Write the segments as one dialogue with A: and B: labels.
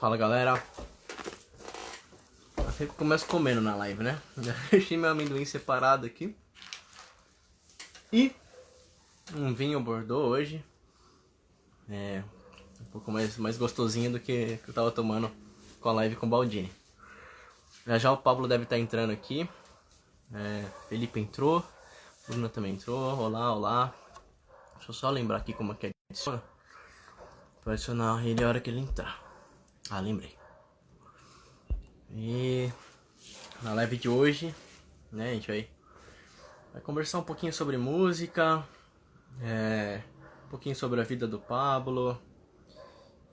A: Fala galera, eu sempre começo comendo na live, né? Já deixei meu amendoim separado aqui. E um vinho Bordeaux hoje. É um pouco mais gostosinho do que eu tava tomando com a live com o Baldini. Já o Pablo deve estar entrando aqui. Felipe entrou, Bruna também entrou. Olá, olá. Deixa eu só lembrar aqui como é que adiciona. Pra adicionar ele a hora que ele entrar. Ah, lembrei. E na live de hoje, né, a gente vai conversar um pouquinho sobre música, um pouquinho sobre a vida do Pablo.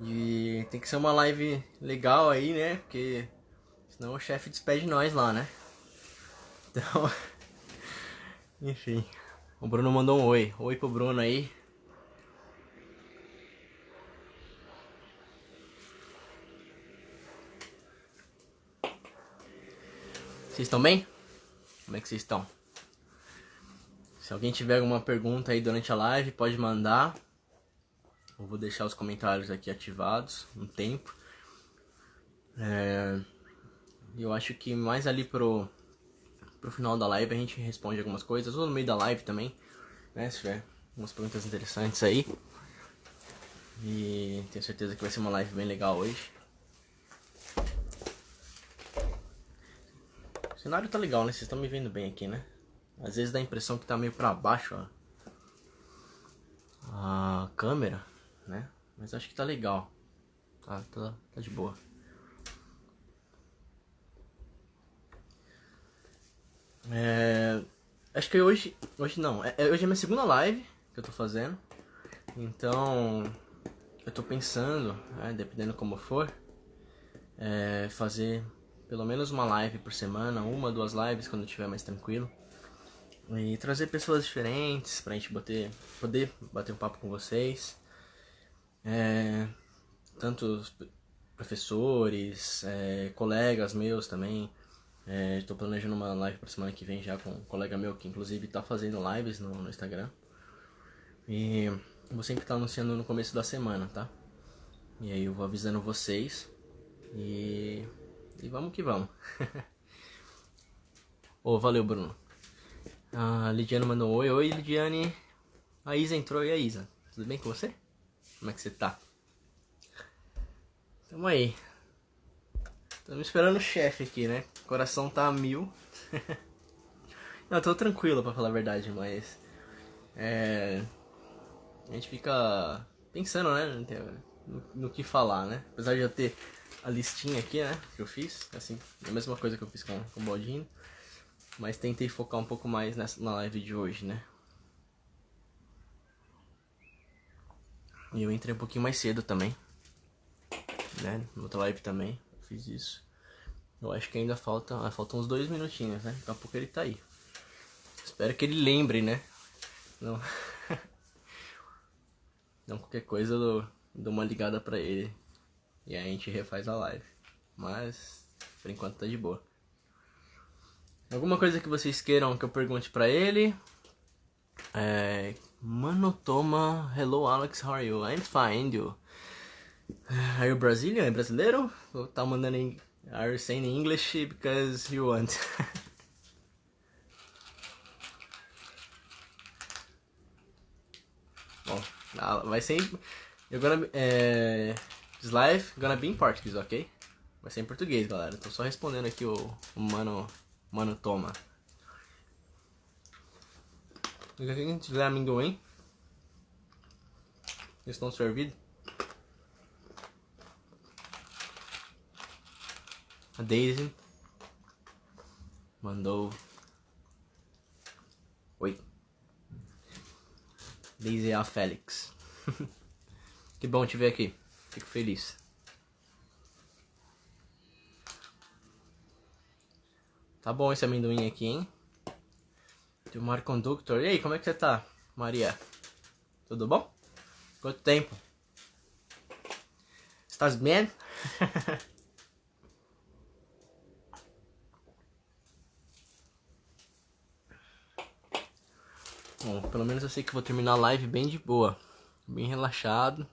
A: E tem que ser uma live legal aí, né, porque senão o chefe despede nós lá, né. Então, enfim, o Bruno mandou um oi. Oi pro Bruno aí. Vocês estão bem? Como é que vocês estão? Se alguém tiver alguma pergunta aí durante a live, pode mandar. Eu vou deixar os comentários aqui ativados um tempo. Eu acho que mais ali pro final da live a gente responde algumas coisas, ou no meio da live também, né? Se tiver algumas perguntas interessantes aí. E tenho certeza que vai ser uma live bem legal hoje. O cenário tá legal, né? Vocês estão me vendo bem aqui, né? Às vezes dá a impressão que tá meio pra baixo, ó, a câmera, né? Mas acho que tá legal. Tá de boa. Acho que hoje não. Hoje é minha segunda live que eu tô fazendo. Então eu tô pensando, dependendo como for, fazer pelo menos uma live por semana, uma, duas lives quando eu estiver mais tranquilo. E trazer pessoas diferentes pra gente poder bater um papo com vocês. Tanto professores, colegas meus também. Estou planejando uma live pra semana que vem já com um colega meu que inclusive tá fazendo lives no Instagram. E vou sempre estar anunciando no começo da semana, tá? E aí eu vou avisando vocês. E vamos que vamos. Valeu, Bruno. A Lidiane mandou um oi. Oi, Lidiane. A Isa entrou. E a Isa? Tudo bem com você? Como é que você tá? Tamo aí. Estamos esperando o chefe aqui, né? O coração tá a 1000. Não, eu tô tranquilo pra falar a verdade, mas... a gente fica pensando, né? No que falar, né? Apesar de eu ter a listinha aqui, né? Que eu fiz. Assim, a mesma coisa que eu fiz com o Baldini. Mas tentei focar um pouco mais na live de hoje, né? E eu entrei um pouquinho mais cedo também, né? Na outra live também, eu fiz isso. Eu acho que ainda faltam uns 2 minutinhos, né? Daqui a pouco ele tá aí. Espero que ele lembre, né? Não, não qualquer coisa eu dou uma ligada pra ele. E aí a gente refaz a live. Mas, por enquanto tá de boa. Alguma coisa que vocês queiram que eu pergunte pra ele? Mano Toma, hello Alex, how are you? I'm fine, you. Are you Brazilian? É brasileiro? Ou tá mandando em... Are you saying English because you want? Bom, vai ser... This live gonna be in Portuguese, ok? Vai ser em português, galera. Tô só respondendo aqui o Mano Toma. Se tiver amendoim, eles estão servidos. A Daisy mandou... Oi. Daisy a Félix. Que bom te ver aqui. Fico feliz. Tá bom esse amendoim aqui, hein? Tem o Mar Conductor. E aí, como é que você tá, Maria? Tudo bom? Quanto tempo? Estás bem? Bom, pelo menos eu sei que vou terminar a live bem de boa. Bem relaxado.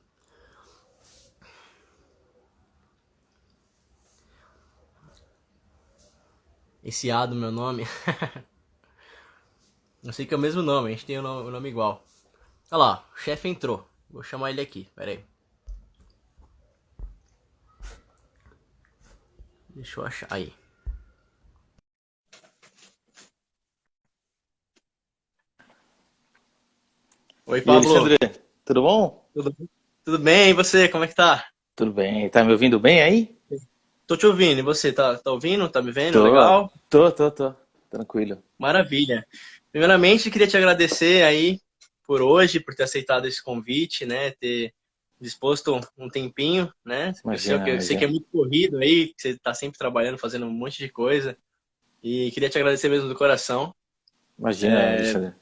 A: esse A do meu nome. Eu sei que é o mesmo nome, a gente tem o nome igual. Olha lá, o chefe entrou. Vou chamar ele aqui, pera aí. Deixa eu achar aí. Oi,
B: E aí,
A: Pablo.
B: Alexandre, tudo bom?
A: Tudo, tudo bem? E você, como é que tá?
B: Tudo bem. Tá me ouvindo bem aí?
A: Tô te ouvindo. E você, tá ouvindo? Tá me vendo?
B: Tô,
A: Legal?
B: tô. Tranquilo.
A: Maravilha. Primeiramente, queria te agradecer aí por hoje, por ter aceitado esse convite, né? Ter disposto um tempinho, né?
B: Imagina,
A: Eu sei que é
B: imagina.
A: muito corrido aí, que você tá sempre trabalhando, fazendo um monte de coisa. E queria te agradecer mesmo do coração
B: Imagina, Alexandre.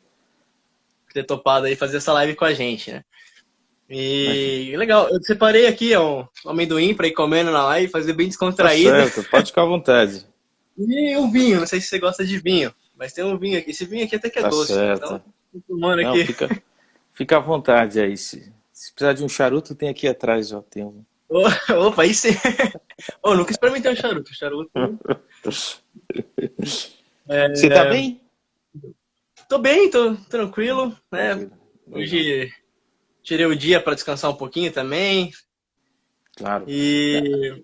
A: por ter topado aí fazer essa live com a gente, né?
B: Imagina.
A: E legal, eu separei aqui ó, um amendoim para ir comendo na live, fazer bem
B: Tá
A: descontraído.
B: certo, pode ficar à vontade.
A: E um vinho, não sei se você gosta de vinho, mas tem um vinho aqui. Esse vinho aqui até que é
B: Tá
A: doce. Então,
B: certo.
A: tô tomando
B: Não,
A: aqui.
B: fica à vontade aí. Se precisar de um charuto, tem aqui atrás, ó. Tem um.
A: Opa, aí sim. Oh, nunca experimentei o charuto. O charuto.
B: Você tá
A: É,
B: bem?
A: tô bem, tô tranquilo, né?
B: Tranquilo. Legal.
A: Hoje tirei o dia para descansar um pouquinho também.
B: Claro.
A: E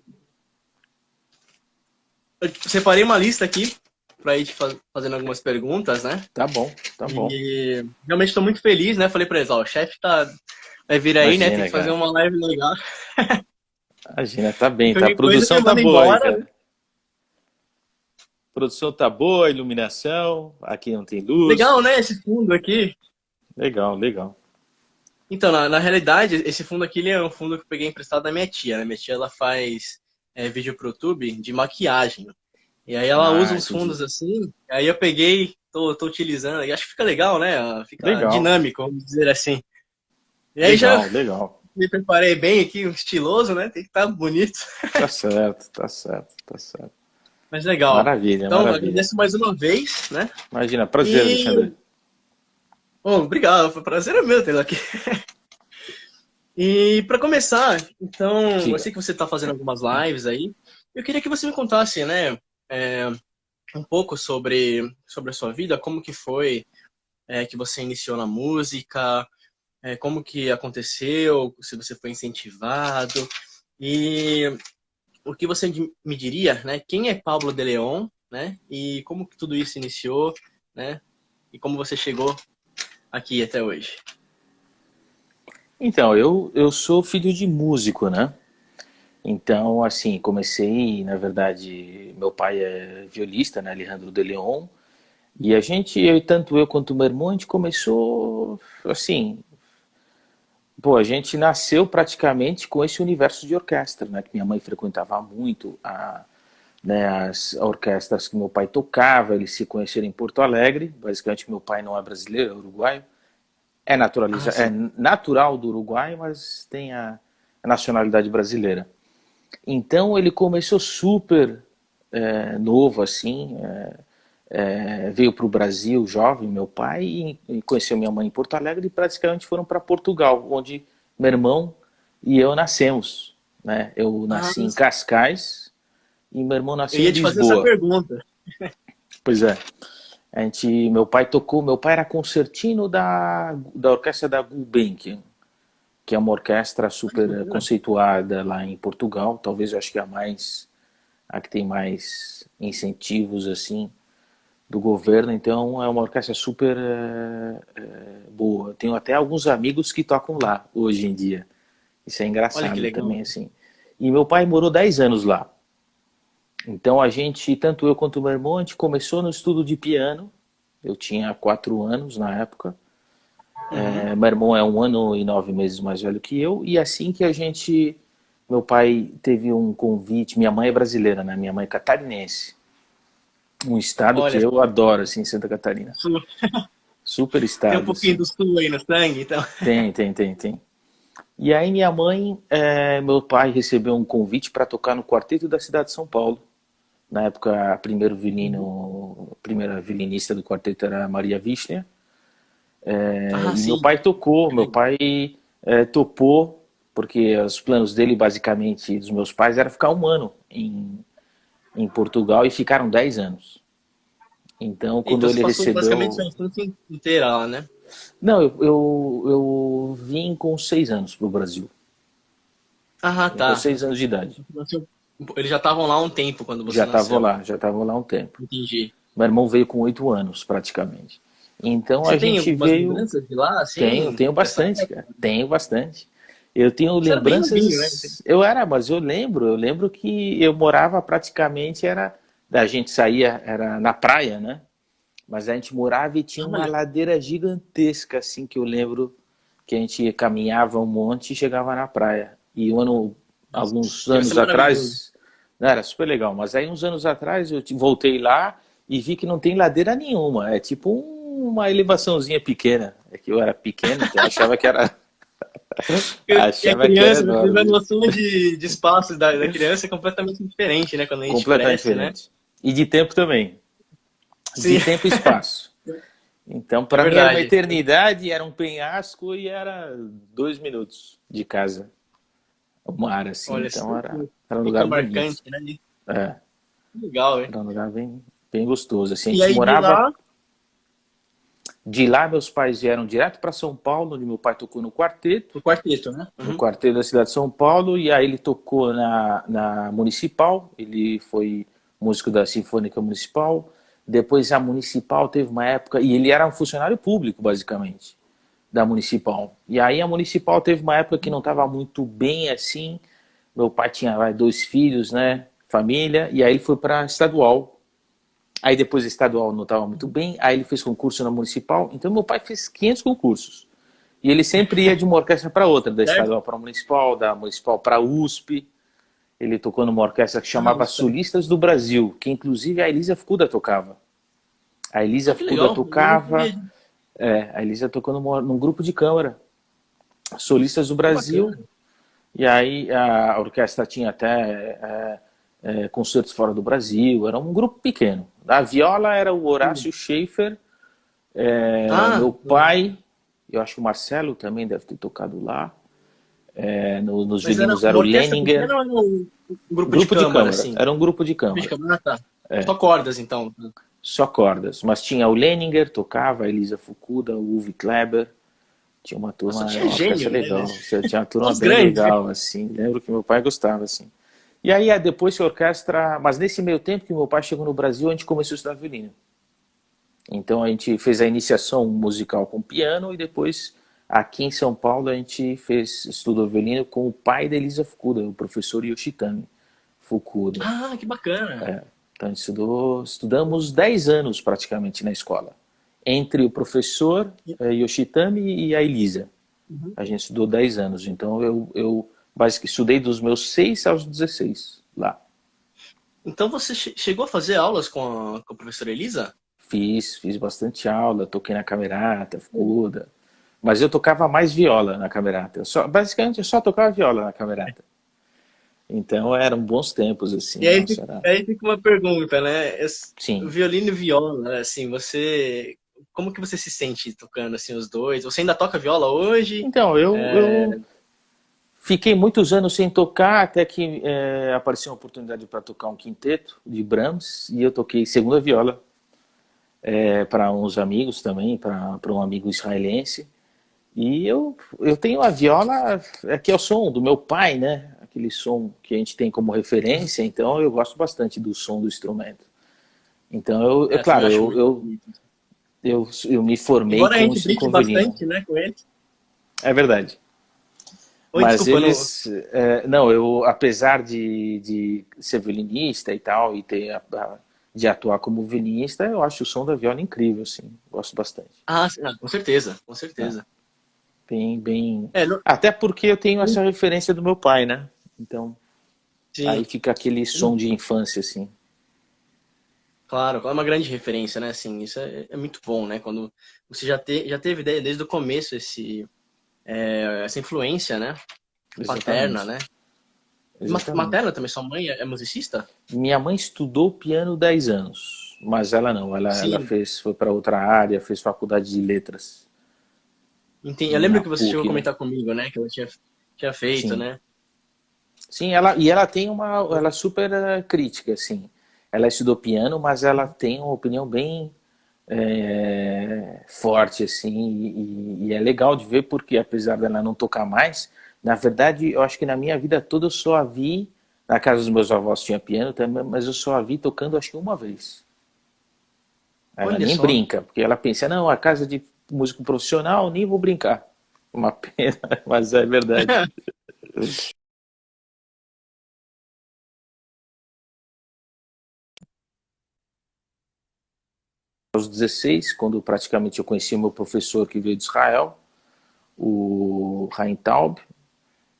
A: eu separei uma lista aqui para ir te fazendo algumas perguntas, né?
B: Tá bom, tá bom.
A: E realmente estou muito feliz, né? Falei para eles, ó, o chefe vai vir aí, né? Tem
B: Imagina,
A: que fazer
B: cara.
A: uma live legal.
B: Imagina, tá
A: E
B: bem, tá. A
A: qualquer coisa você
B: produção tá
A: manda
B: boa aí,
A: embora.
B: cara. A produção tá boa, a iluminação. Aqui não tem
A: Legal, né?
B: luz.
A: Esse fundo aqui.
B: Legal, legal.
A: Então, na realidade, esse fundo aqui ele é um fundo que eu peguei emprestado da minha tia, né? Minha tia ela faz vídeo pro YouTube de maquiagem. E aí ela usa
B: Ah,
A: uns
B: entendi.
A: fundos assim. Aí eu peguei, tô utilizando. E acho que fica legal, né? Fica
B: Legal,
A: dinâmico, vamos dizer assim. E aí já
B: legal, legal.
A: me preparei bem aqui, estiloso, né? Tem que estar bonito.
B: Tá certo, tá certo, tá certo.
A: Mas legal.
B: Maravilha,
A: Então,
B: maravilha.
A: agradeço mais uma vez, né?
B: Imagina, prazer,
A: E,
B: Alexandre.
A: bom, obrigado, foi um prazer é meu tê-lo aqui. E para começar, então, eu
B: Diga.
A: sei que você está fazendo algumas lives aí. Eu queria que você me contasse, né, é, um pouco sobre a sua vida, como que foi que você iniciou na música, como que aconteceu, se você foi incentivado e o que você me diria, né? Quem é Pablo de Leon, né? E como que tudo isso iniciou, né? E como você chegou aqui até hoje.
B: Então, eu sou filho de músico, né? Então, assim, comecei, na verdade, meu pai é violista, né, Alejandro de Leon, e a gente, tanto eu quanto meu irmão, a gente começou, assim, pô, a gente nasceu praticamente com esse universo de orquestra, né, que minha mãe frequentava muito, né, as orquestras que meu pai tocava, eles se conheceram em Porto Alegre, basicamente meu pai não é brasileiro, é uruguaio,
A: Ah,
B: é
A: sim.
B: natural do Uruguai, mas tem a nacionalidade brasileira. Então ele começou super novo assim, veio para o Brasil jovem, meu pai, e conheceu minha mãe em Porto Alegre e praticamente foram para Portugal, onde meu irmão e eu nascemos. Né? Eu
A: Ah,
B: nasci em Cascais e meu irmão
A: eu
B: nasceu em
A: ia te fazer essa
B: Lisboa.
A: pergunta.
B: Pois é. Meu pai tocou, meu pai era concertino da orquestra da Gulbenkian, que é uma orquestra
A: Olha que
B: super
A: bacana.
B: conceituada lá em Portugal, talvez eu acho que é a que tem mais incentivos assim do governo, então é uma orquestra super boa. Tenho até alguns amigos que tocam lá hoje em dia. Isso é
A: Olha que
B: engraçado
A: legal.
B: também assim. E meu pai morou 10 anos lá. Então a gente, tanto eu quanto meu irmão, a gente começou no estudo de piano. Eu tinha 4 anos na época.
A: Uhum.
B: Meu irmão é 1 ano e 9 meses mais velho que eu. E assim que a gente. Meu pai teve um convite. Minha mãe é brasileira, né? Minha mãe é catarinense. Um estado que
A: Olha
B: eu
A: só.
B: adoro, assim, Santa Catarina.
A: Sul.
B: Super
A: Tem um
B: estado,
A: pouquinho
B: assim.
A: do sul aí no sangue, então.
B: Tem. E aí minha mãe, meu pai recebeu um convite para tocar no quarteto da cidade de São Paulo. Na época,
A: Uhum.
B: a primeira violinista do quarteto era a Maria Wichner.
A: Ah,
B: E meu
A: sim.
B: pai tocou,
A: Que
B: meu
A: legal.
B: pai topou, porque os planos dele, basicamente, dos meus pais, era ficar 1 ano em Portugal e ficaram 10 anos. Então, quando
A: Então você
B: ele
A: passou basicamente
B: recebeu...
A: sua infância inteira lá, né?
B: Não, eu vim com 6 anos para o Brasil.
A: Ah,
B: Vim com
A: tá.
B: 6 anos de idade.
A: Eles já estavam lá há um tempo quando você
B: Já estavam
A: nasceu.
B: lá, já estavam lá há um tempo.
A: Entendi.
B: Meu irmão veio com 8 anos, praticamente. Então
A: Você
B: a
A: tem
B: gente
A: algumas
B: veio...
A: lembranças de lá,
B: Tenho,
A: assim,
B: tenho
A: dessa
B: bastante,
A: época?
B: cara. Tenho bastante. Eu tenho
A: Você era bem novinho, né?
B: lembranças. Mas eu lembro que eu morava praticamente era da gente saía era na praia, né? Mas a gente morava e tinha
A: Ah,
B: uma
A: olha,
B: ladeira gigantesca assim que eu lembro que a gente caminhava um monte e chegava na praia. E
A: nossa,
B: alguns
A: deve ser
B: anos
A: maravilhoso.
B: atrás, não, era super legal, mas aí uns anos atrás eu voltei lá e vi que não tem ladeira nenhuma. É tipo uma elevaçãozinha pequena. É que eu era pequeno, então eu achava que era
A: E a
B: achava que era
A: criança, né, a
B: enorme.
A: noção de espaço da criança é completamente diferente, né? Quando a gente
B: Completamente
A: cresce, né?
B: diferente. E de tempo também. De
A: Sim,
B: tempo e espaço. Então,
A: é
B: para mim era uma
A: verdade.
B: eternidade, era um penhasco e era 2 minutos de casa. O mar, assim.
A: Olha,
B: Então era um
A: fica
B: lugar bonito.
A: marcante, né?
B: É,
A: Legal, hein?
B: era um lugar bem, bem gostoso. Assim, a
A: E
B: gente
A: aí de
B: morava...
A: lá,
B: De lá, meus pais vieram direto para São Paulo, onde meu pai tocou no quarteto.
A: o quarteto, né?
B: No
A: Uhum.
B: quarteto da cidade de São Paulo, e aí ele tocou na Municipal, ele foi músico da Sinfônica Municipal, depois a Municipal teve uma época, e ele era um funcionário público, basicamente, da Municipal. E aí a Municipal teve uma época que não estava muito bem assim, meu pai tinha 2 filhos, né, família, e aí ele foi para Estadual. Aí depois a Estadual não estava muito bem, aí ele fez concurso na Municipal, então meu pai fez 500 concursos. E ele sempre ia de uma orquestra para outra, da
A: Certo?
B: estadual para a municipal, da municipal para a USP. Ele tocou numa orquestra que
A: Ah,
B: chamava Solistas do Brasil, que inclusive a Elisa Fucuda tocava. A Elisa
A: que
B: Fucuda
A: legal. Eu não
B: tocava,
A: sabia.
B: a Elisa tocou num grupo de câmara, Solistas do
A: Que
B: Brasil,
A: bacana.
B: e aí a orquestra tinha até concertos fora do Brasil, era um grupo pequeno. A viola era o Horácio Schaefer,
A: Ah,
B: meu pai, eu acho que o Marcelo também deve ter tocado lá. Nos
A: mas era
B: violinos era
A: uma
B: o
A: orquestra
B: Leninger,
A: pequena ou era um grupo de
B: grupo de
A: câmara,
B: câmara,
A: assim?
B: era um grupo de
A: Grupo de
B: câmara,
A: câmara, ah, tá. Só cordas, então.
B: só cordas. Mas tinha o Leninger, tocava, a Elisa Fukuda, o Uwe Kleber, tinha uma
A: Nossa,
B: turma, era
A: tinha
B: uma orquestra
A: gênio, né?
B: legal, tinha uma turma
A: Os
B: bem
A: grandes.
B: legal, assim, lembro que meu pai gostava, assim. E aí depois que a orquestra, mas nesse meio tempo que meu pai chegou no Brasil, a gente começou a estudar violino. Então a gente fez a iniciação musical com piano e depois aqui em São Paulo a gente estudou violino com o pai da Elisa Fukuda, o professor Yoshitani Fukuda.
A: Ah, que bacana.
B: Então a gente estudamos 10 anos praticamente na escola, entre o professor Yoshitani e a Elisa.
A: Uhum.
B: A gente estudou 10 anos, então eu basicamente estudei dos meus 6 aos 16 lá.
A: Então você chegou a fazer aulas com a professora Elisa?
B: Fiz bastante aula, toquei na camerata, Fukuda. Mas eu tocava mais viola na camerata. Basicamente eu só tocava viola na camerata. Então eram bons tempos, assim,
A: E aí,
B: nossa, era...
A: aí fica uma pergunta, né?
B: Sim.
A: Violino e viola, assim, você... Como que você se sente tocando, assim, os dois? Você ainda toca viola hoje?
B: Então, eu fiquei muitos anos sem tocar, até que apareceu uma oportunidade para tocar um quinteto de Brahms, e eu toquei segunda viola para uns amigos também, para um amigo israelense. E eu tenho a viola, que é o som do meu pai, né? Aquele som que a gente tem como referência, então eu gosto bastante do som do instrumento. Então, é
A: Eu também
B: claro,
A: acho muito
B: eu,
A: bonito.
B: eu, eu me formei
A: Embora a
B: com,
A: gente brinque
B: com violino.
A: bastante, né, com ele.
B: É verdade.
A: Oi,
B: Mas
A: desculpa, não...
B: eles, não, eu, apesar de ser violinista e tal, e de atuar como violinista, eu acho o som da viola incrível, assim, gosto bastante.
A: Ah, sim, com certeza, com
B: Tá?
A: certeza.
B: Bem, bem...
A: É,
B: Até porque eu tenho essa referência do meu pai, né? Então, aí
A: sim,
B: fica aquele som de infância, assim.
A: claro, é uma grande referência, né, assim, isso é muito bom, né, quando você já teve ideia desde o começo essa influência, né, paterna,
B: Exatamente.
A: né.
B: Exatamente.
A: Materna também, sua mãe é musicista?
B: Minha mãe estudou piano 10 anos, mas ela não, ela
A: Sim,
B: foi para outra área, fez faculdade de letras
A: entendi. Eu
B: na
A: lembro que você chegou a
B: PUC, né?
A: comentar comigo, né, que ela tinha feito,
B: Sim.
A: né.
B: Sim, ela tem ela é super crítica, assim. ela estudou piano, mas ela tem uma opinião bem forte, assim, e é legal de ver porque, apesar dela não tocar mais, na verdade, eu acho que na minha vida toda eu só a vi, na casa dos meus avós tinha piano também, mas eu só a vi tocando acho que uma vez. Ela
A: Olha
B: nem
A: só.
B: brinca, porque ela pensa, não, a casa de músico profissional, nem vou brincar. Uma pena, mas é verdade. Aos 16, quando praticamente eu conheci o meu professor que veio de Israel, o Haim Taub,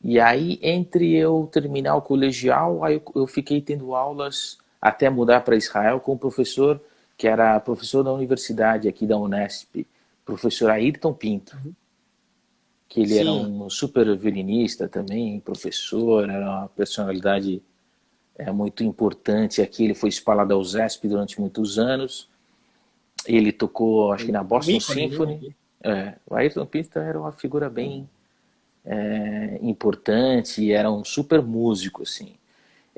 B: e aí entre eu terminar o colegial, aí eu fiquei tendo aulas até mudar para Israel com um professor que era professor da universidade aqui da Unesp, professor Ayrton Pinto, que ele era
A: Sim.
B: um super violinista também, professor, era uma personalidade muito importante aqui. Ele foi espalhado da USESP durante muitos anos. Ele tocou, acho que na
A: Um
B: Boston
A: ícone, né?
B: Symphony. O Ayrton Pinto era uma figura bem importante e era um super músico, assim.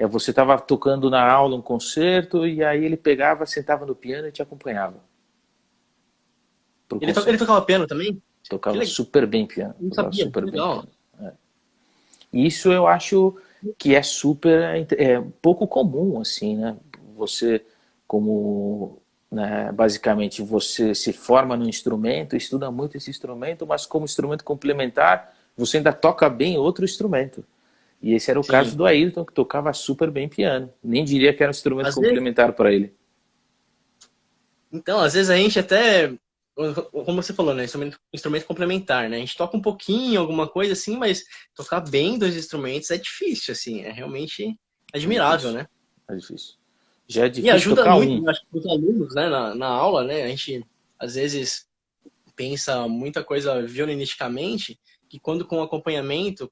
B: Você estava tocando na aula um concerto e aí ele pegava, sentava no piano e te acompanhava pro
A: Ele
B: concerto.
A: tocava piano também? Que
B: Tocava
A: legal.
B: super bem piano,
A: Não
B: tocava
A: sabia.
B: super
A: Que
B: bem
A: legal.
B: piano. Isso eu acho que é super pouco comum, assim, né? Você, como né, basicamente você se forma no instrumento, estuda muito esse instrumento, mas como instrumento complementar, você ainda toca bem outro instrumento. E esse era o caso
A: Sim.
B: do Ayrton, que tocava super bem piano. Nem diria que era um instrumento
A: Às vezes,
B: complementar para ele.
A: então, às vezes a gente até, como você falou, né? Instrumento complementar, né? A gente toca um pouquinho, alguma coisa assim, mas tocar bem dois instrumentos é difícil, assim. É realmente
B: É
A: admirável,
B: difícil,
A: né?
B: é difícil. Já é
A: E
B: difícil
A: ajuda
B: tocar
A: muito,
B: um.
A: eu acho, os alunos, né? Na aula, né? A gente, às vezes, pensa muita coisa violinisticamente, que quando com acompanhamento,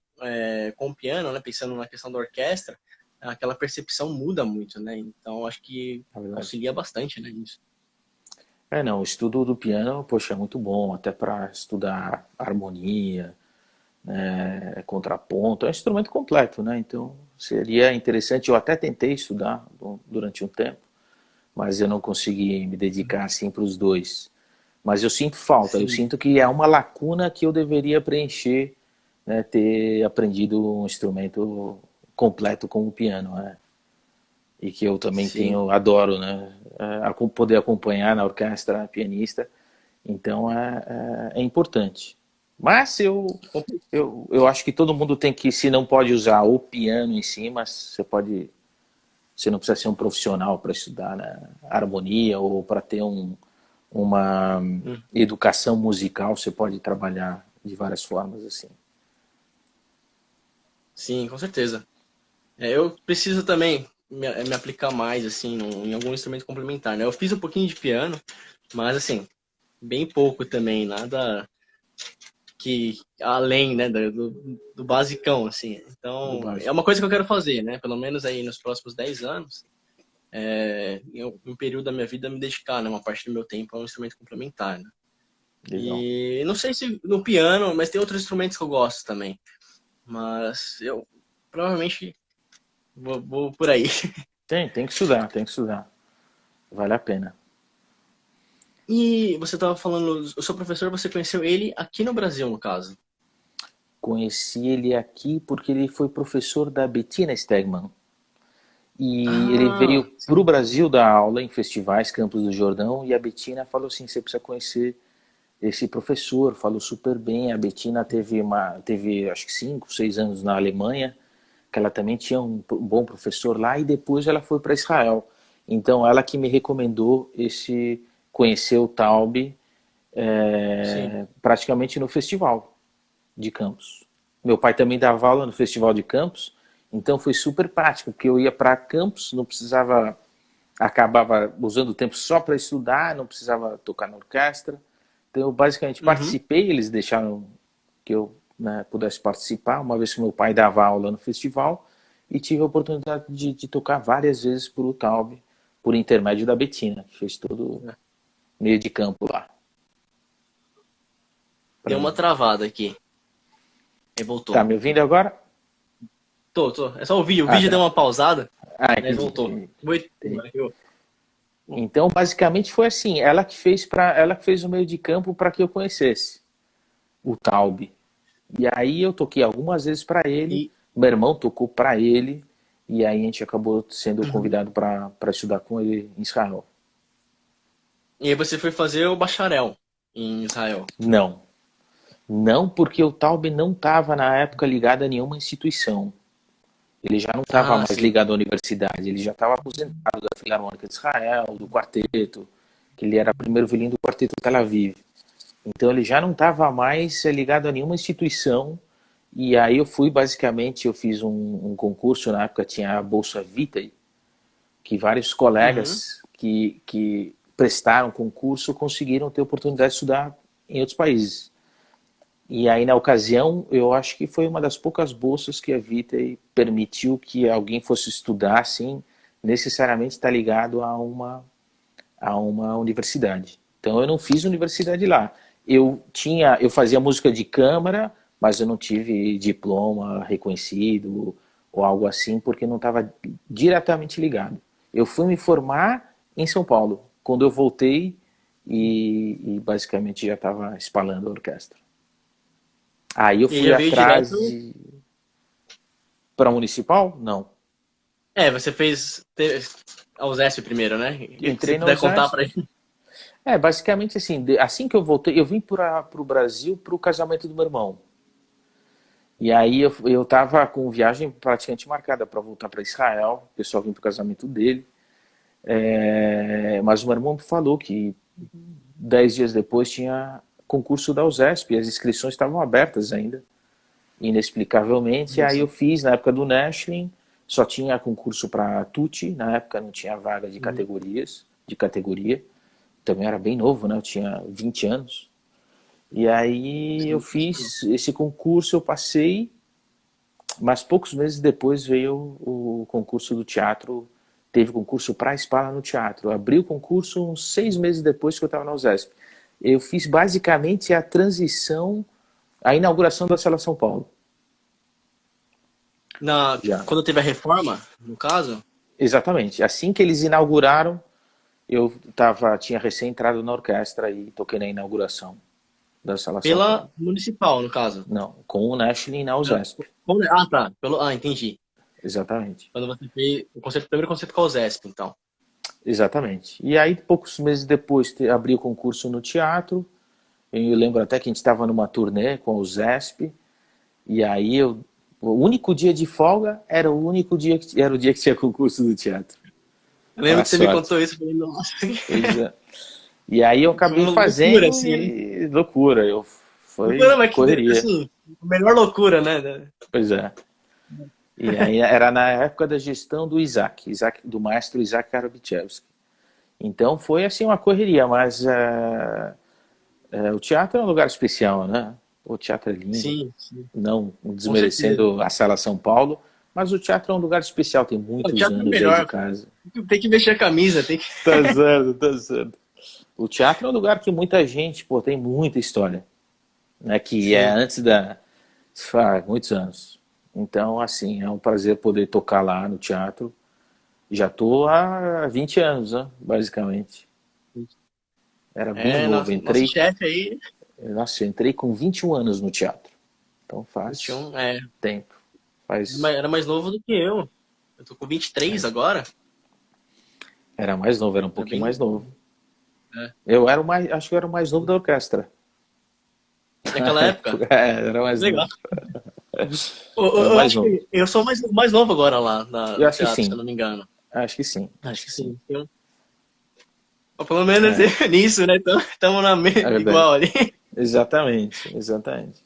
A: com o piano, né? Pensando na questão da orquestra, aquela percepção muda muito, né? Então, acho que
B: Na verdade.
A: auxilia bastante, né? Nisso.
B: Não, o estudo do piano, poxa, é muito bom, até para estudar harmonia, né, contraponto, é um instrumento completo, né? Então seria interessante. Eu até tentei estudar durante um tempo, mas eu não consegui me dedicar assim para os dois. Mas eu sinto falta, eu
A: Sim,
B: sinto que é uma lacuna que eu deveria preencher, né, ter aprendido um instrumento completo como o piano, né? E que eu também
A: sim.
B: tenho, adoro, né? Poder acompanhar na orquestra, pianista. Então é importante. Mas eu acho que todo mundo tem que, se não pode usar o piano em si, mas você não precisa ser um profissional para estudar, né, harmonia ou para ter uma
A: Hum.
B: educação musical, você pode trabalhar de várias formas assim.
A: Sim, com certeza. Eu preciso também me aplicar mais, assim, em algum instrumento complementar, né? Eu fiz um pouquinho de piano, mas, assim, bem pouco também, nada que além, né, do basicão, assim.
B: Do
A: Então, é
B: básico.
A: uma coisa que eu quero fazer, né? Pelo menos aí nos próximos 10 anos, em um período da minha vida, me dedicar, né, uma parte do meu tempo a um instrumento complementar, né?
B: Legal.
A: E não sei se no piano, mas tem outros instrumentos que eu gosto também. Mas eu provavelmente vou por aí.
B: Tem que estudar, tem que estudar. Vale a pena.
A: E você estava falando, o seu professor, você conheceu ele aqui no Brasil, no caso.
B: Conheci ele aqui porque ele foi professor da Bettina Stegman. E ele veio
A: Ah,
B: para o
A: sim.
B: Brasil dar aula em festivais, Campos do Jordão, e a Bettina falou assim, você precisa conhecer esse professor, falou super bem. A Bettina teve acho que 5, 6 anos na Alemanha, que ela também tinha um bom professor lá, e depois ela foi para Israel. Então ela que me recomendou conhecer o Taub
A: Sim.
B: praticamente no festival de Campos. Meu pai também dava aula no Festival de Campos, então foi super prático, porque eu ia para Campos, não precisava, acabava usando o tempo só para estudar, não precisava tocar na orquestra. Então eu basicamente
A: Uhum.
B: participei, eles deixaram que eu, né, pudesse participar, uma vez que meu pai dava aula no festival, e tive a oportunidade de tocar várias vezes por o Taub, por intermédio da Bettina, que fez todo o meio de campo lá para
A: Deu uma
B: mim.
A: travada aqui. Aí
B: Tá
A: voltou.
B: me ouvindo agora?
A: Tô. É só o vídeo. O
B: Ah,
A: vídeo deu
B: tá.
A: uma pausada.
B: Ah,
A: Mas
B: entendi,
A: voltou.
B: entendi,
A: Muito,
B: entendi.
A: eu-
B: Então, basicamente foi assim, ela que fez o meio de campo para que eu conhecesse o Taube. E aí eu toquei algumas vezes para ele,
A: E,
B: meu irmão tocou para ele, e aí a gente acabou sendo
A: uhum.
B: convidado para estudar com ele em Israel.
A: E aí você foi fazer o bacharel em Israel.
B: Não, não porque o Taube não estava na época ligado a nenhuma instituição. Ele já não estava
A: Ah,
B: mais
A: sim.
B: ligado à universidade, ele já estava aposentado da Filarmônica de Israel, do quarteto, que ele era primeiro violino do quarteto Tel Aviv. Então ele já não estava mais ligado a nenhuma instituição. E aí eu fui basicamente, eu fiz um concurso, na época tinha a Bolsa Vitae, que vários
A: Uhum.
B: colegas que prestaram concurso conseguiram ter oportunidade de estudar em outros países. E aí, na ocasião, eu acho que foi uma das poucas bolsas que a Vitae permitiu que alguém fosse estudar sem necessariamente estar ligado a uma universidade. Então, eu não fiz universidade lá. Eu fazia música de câmara, mas eu não tive diploma reconhecido ou algo assim, porque não estava diretamente ligado. Eu fui me formar em São Paulo, quando eu voltei e basicamente já estava espalhando a orquestra. Aí eu
A: E
B: fui
A: já veio
B: atrás
A: direto.
B: de. Para municipal? Não.
A: É, você fez a USESP primeiro, né? E se
B: Entrei na
A: puder contar
B: USASP.
A: pra gente.
B: Basicamente assim, assim que eu voltei, eu vim para o Brasil para o casamento do meu irmão. E aí eu tava com viagem praticamente marcada para voltar para Israel, o pessoal vinha para o casamento dele. Mas o meu irmão me falou que 10 dias depois tinha concurso da USESP e as inscrições estavam abertas ainda. Inexplicavelmente. Aí eu fiz, na época do Nashville, só tinha concurso para Tutti, na época não tinha vaga de
A: Uhum.
B: categorias, de categoria. Também era bem novo, né? Eu tinha 20 anos. E aí eu
A: Sim.
B: fiz esse concurso, eu passei, mas poucos meses depois veio o concurso do teatro. Teve concurso para Scala no teatro. Abri o concurso uns 6 meses depois que eu estava na USESP. Eu fiz basicamente a transição, a inauguração da Sala São Paulo. Já.
A: Quando teve a reforma, no caso,
B: Exatamente. Assim que eles inauguraram, tinha recém entrado na orquestra e toquei na inauguração da Sala São
A: pela
B: Paulo.
A: municipal, no caso.
B: Não, com o Nashville na USESP.
A: Ah, tá. Entendi.
B: Exatamente.
A: Quando você fez o primeiro concerto com a USESP, então.
B: Exatamente. E aí, poucos meses depois, abri o concurso no teatro. Eu lembro até que a gente estava numa turnê com a USESP. E aí, o único dia de folga era era o dia que tinha concurso do teatro.
A: Eu
B: Olha
A: lembro
B: a
A: que você me
B: sorte.
A: contou isso, eu falei, nossa,
B: Pois é. E aí eu
A: foi
B: acabei
A: uma loucura,
B: fazendo
A: assim, né?
B: e loucura. Foi
A: Loucura, mas
B: correria.
A: assim, a melhor loucura, né?
B: Pois é. E aí era na época da gestão do do maestro Isaac Arabichevski. Então foi assim uma correria, mas o teatro é um lugar especial, né? O teatro é lindo,
A: Sim, sim,
B: não
A: com certeza.
B: desmerecendo a Sala São Paulo, mas o teatro é um lugar especial, tem
A: O
B: muitos
A: teatro é
B: anos já de
A: melhor.
B: casa.
A: Tem que vestir a camisa, tem que.
B: Tá certo, tá certo. O teatro é um lugar que muita gente, pô, tem muita história, né? Que é
A: Sim.
B: antes faz muitos anos. Então, assim, é um prazer poder tocar lá no teatro. Já tô há 20 anos, né, basicamente. Era bem
A: É,
B: novo,
A: nosso chefe aí,
B: eu entrei com 21 anos no teatro. Então faz
A: 21,
B: tempo. Faz,
A: era mais novo do que eu. Eu tô com 23 agora.
B: era mais novo, era um
A: É
B: pouquinho
A: bem
B: mais novo.
A: novo. É.
B: Acho que eu era o mais novo da orquestra.
A: Naquela época.
B: Era mais
A: Legal.
B: novo. Era
A: Eu
B: mais
A: acho
B: novo.
A: que eu sou mais novo agora lá
B: Eu
A: no
B: acho que
A: teatro, se eu
B: sim.
A: não me engano.
B: Acho que sim.
A: Acho
B: Acho
A: que
B: que sim.
A: sim. Pelo menos
B: É,
A: nisso, né? Estamos
B: é verdade.
A: igual ali.
B: Exatamente, exatamente.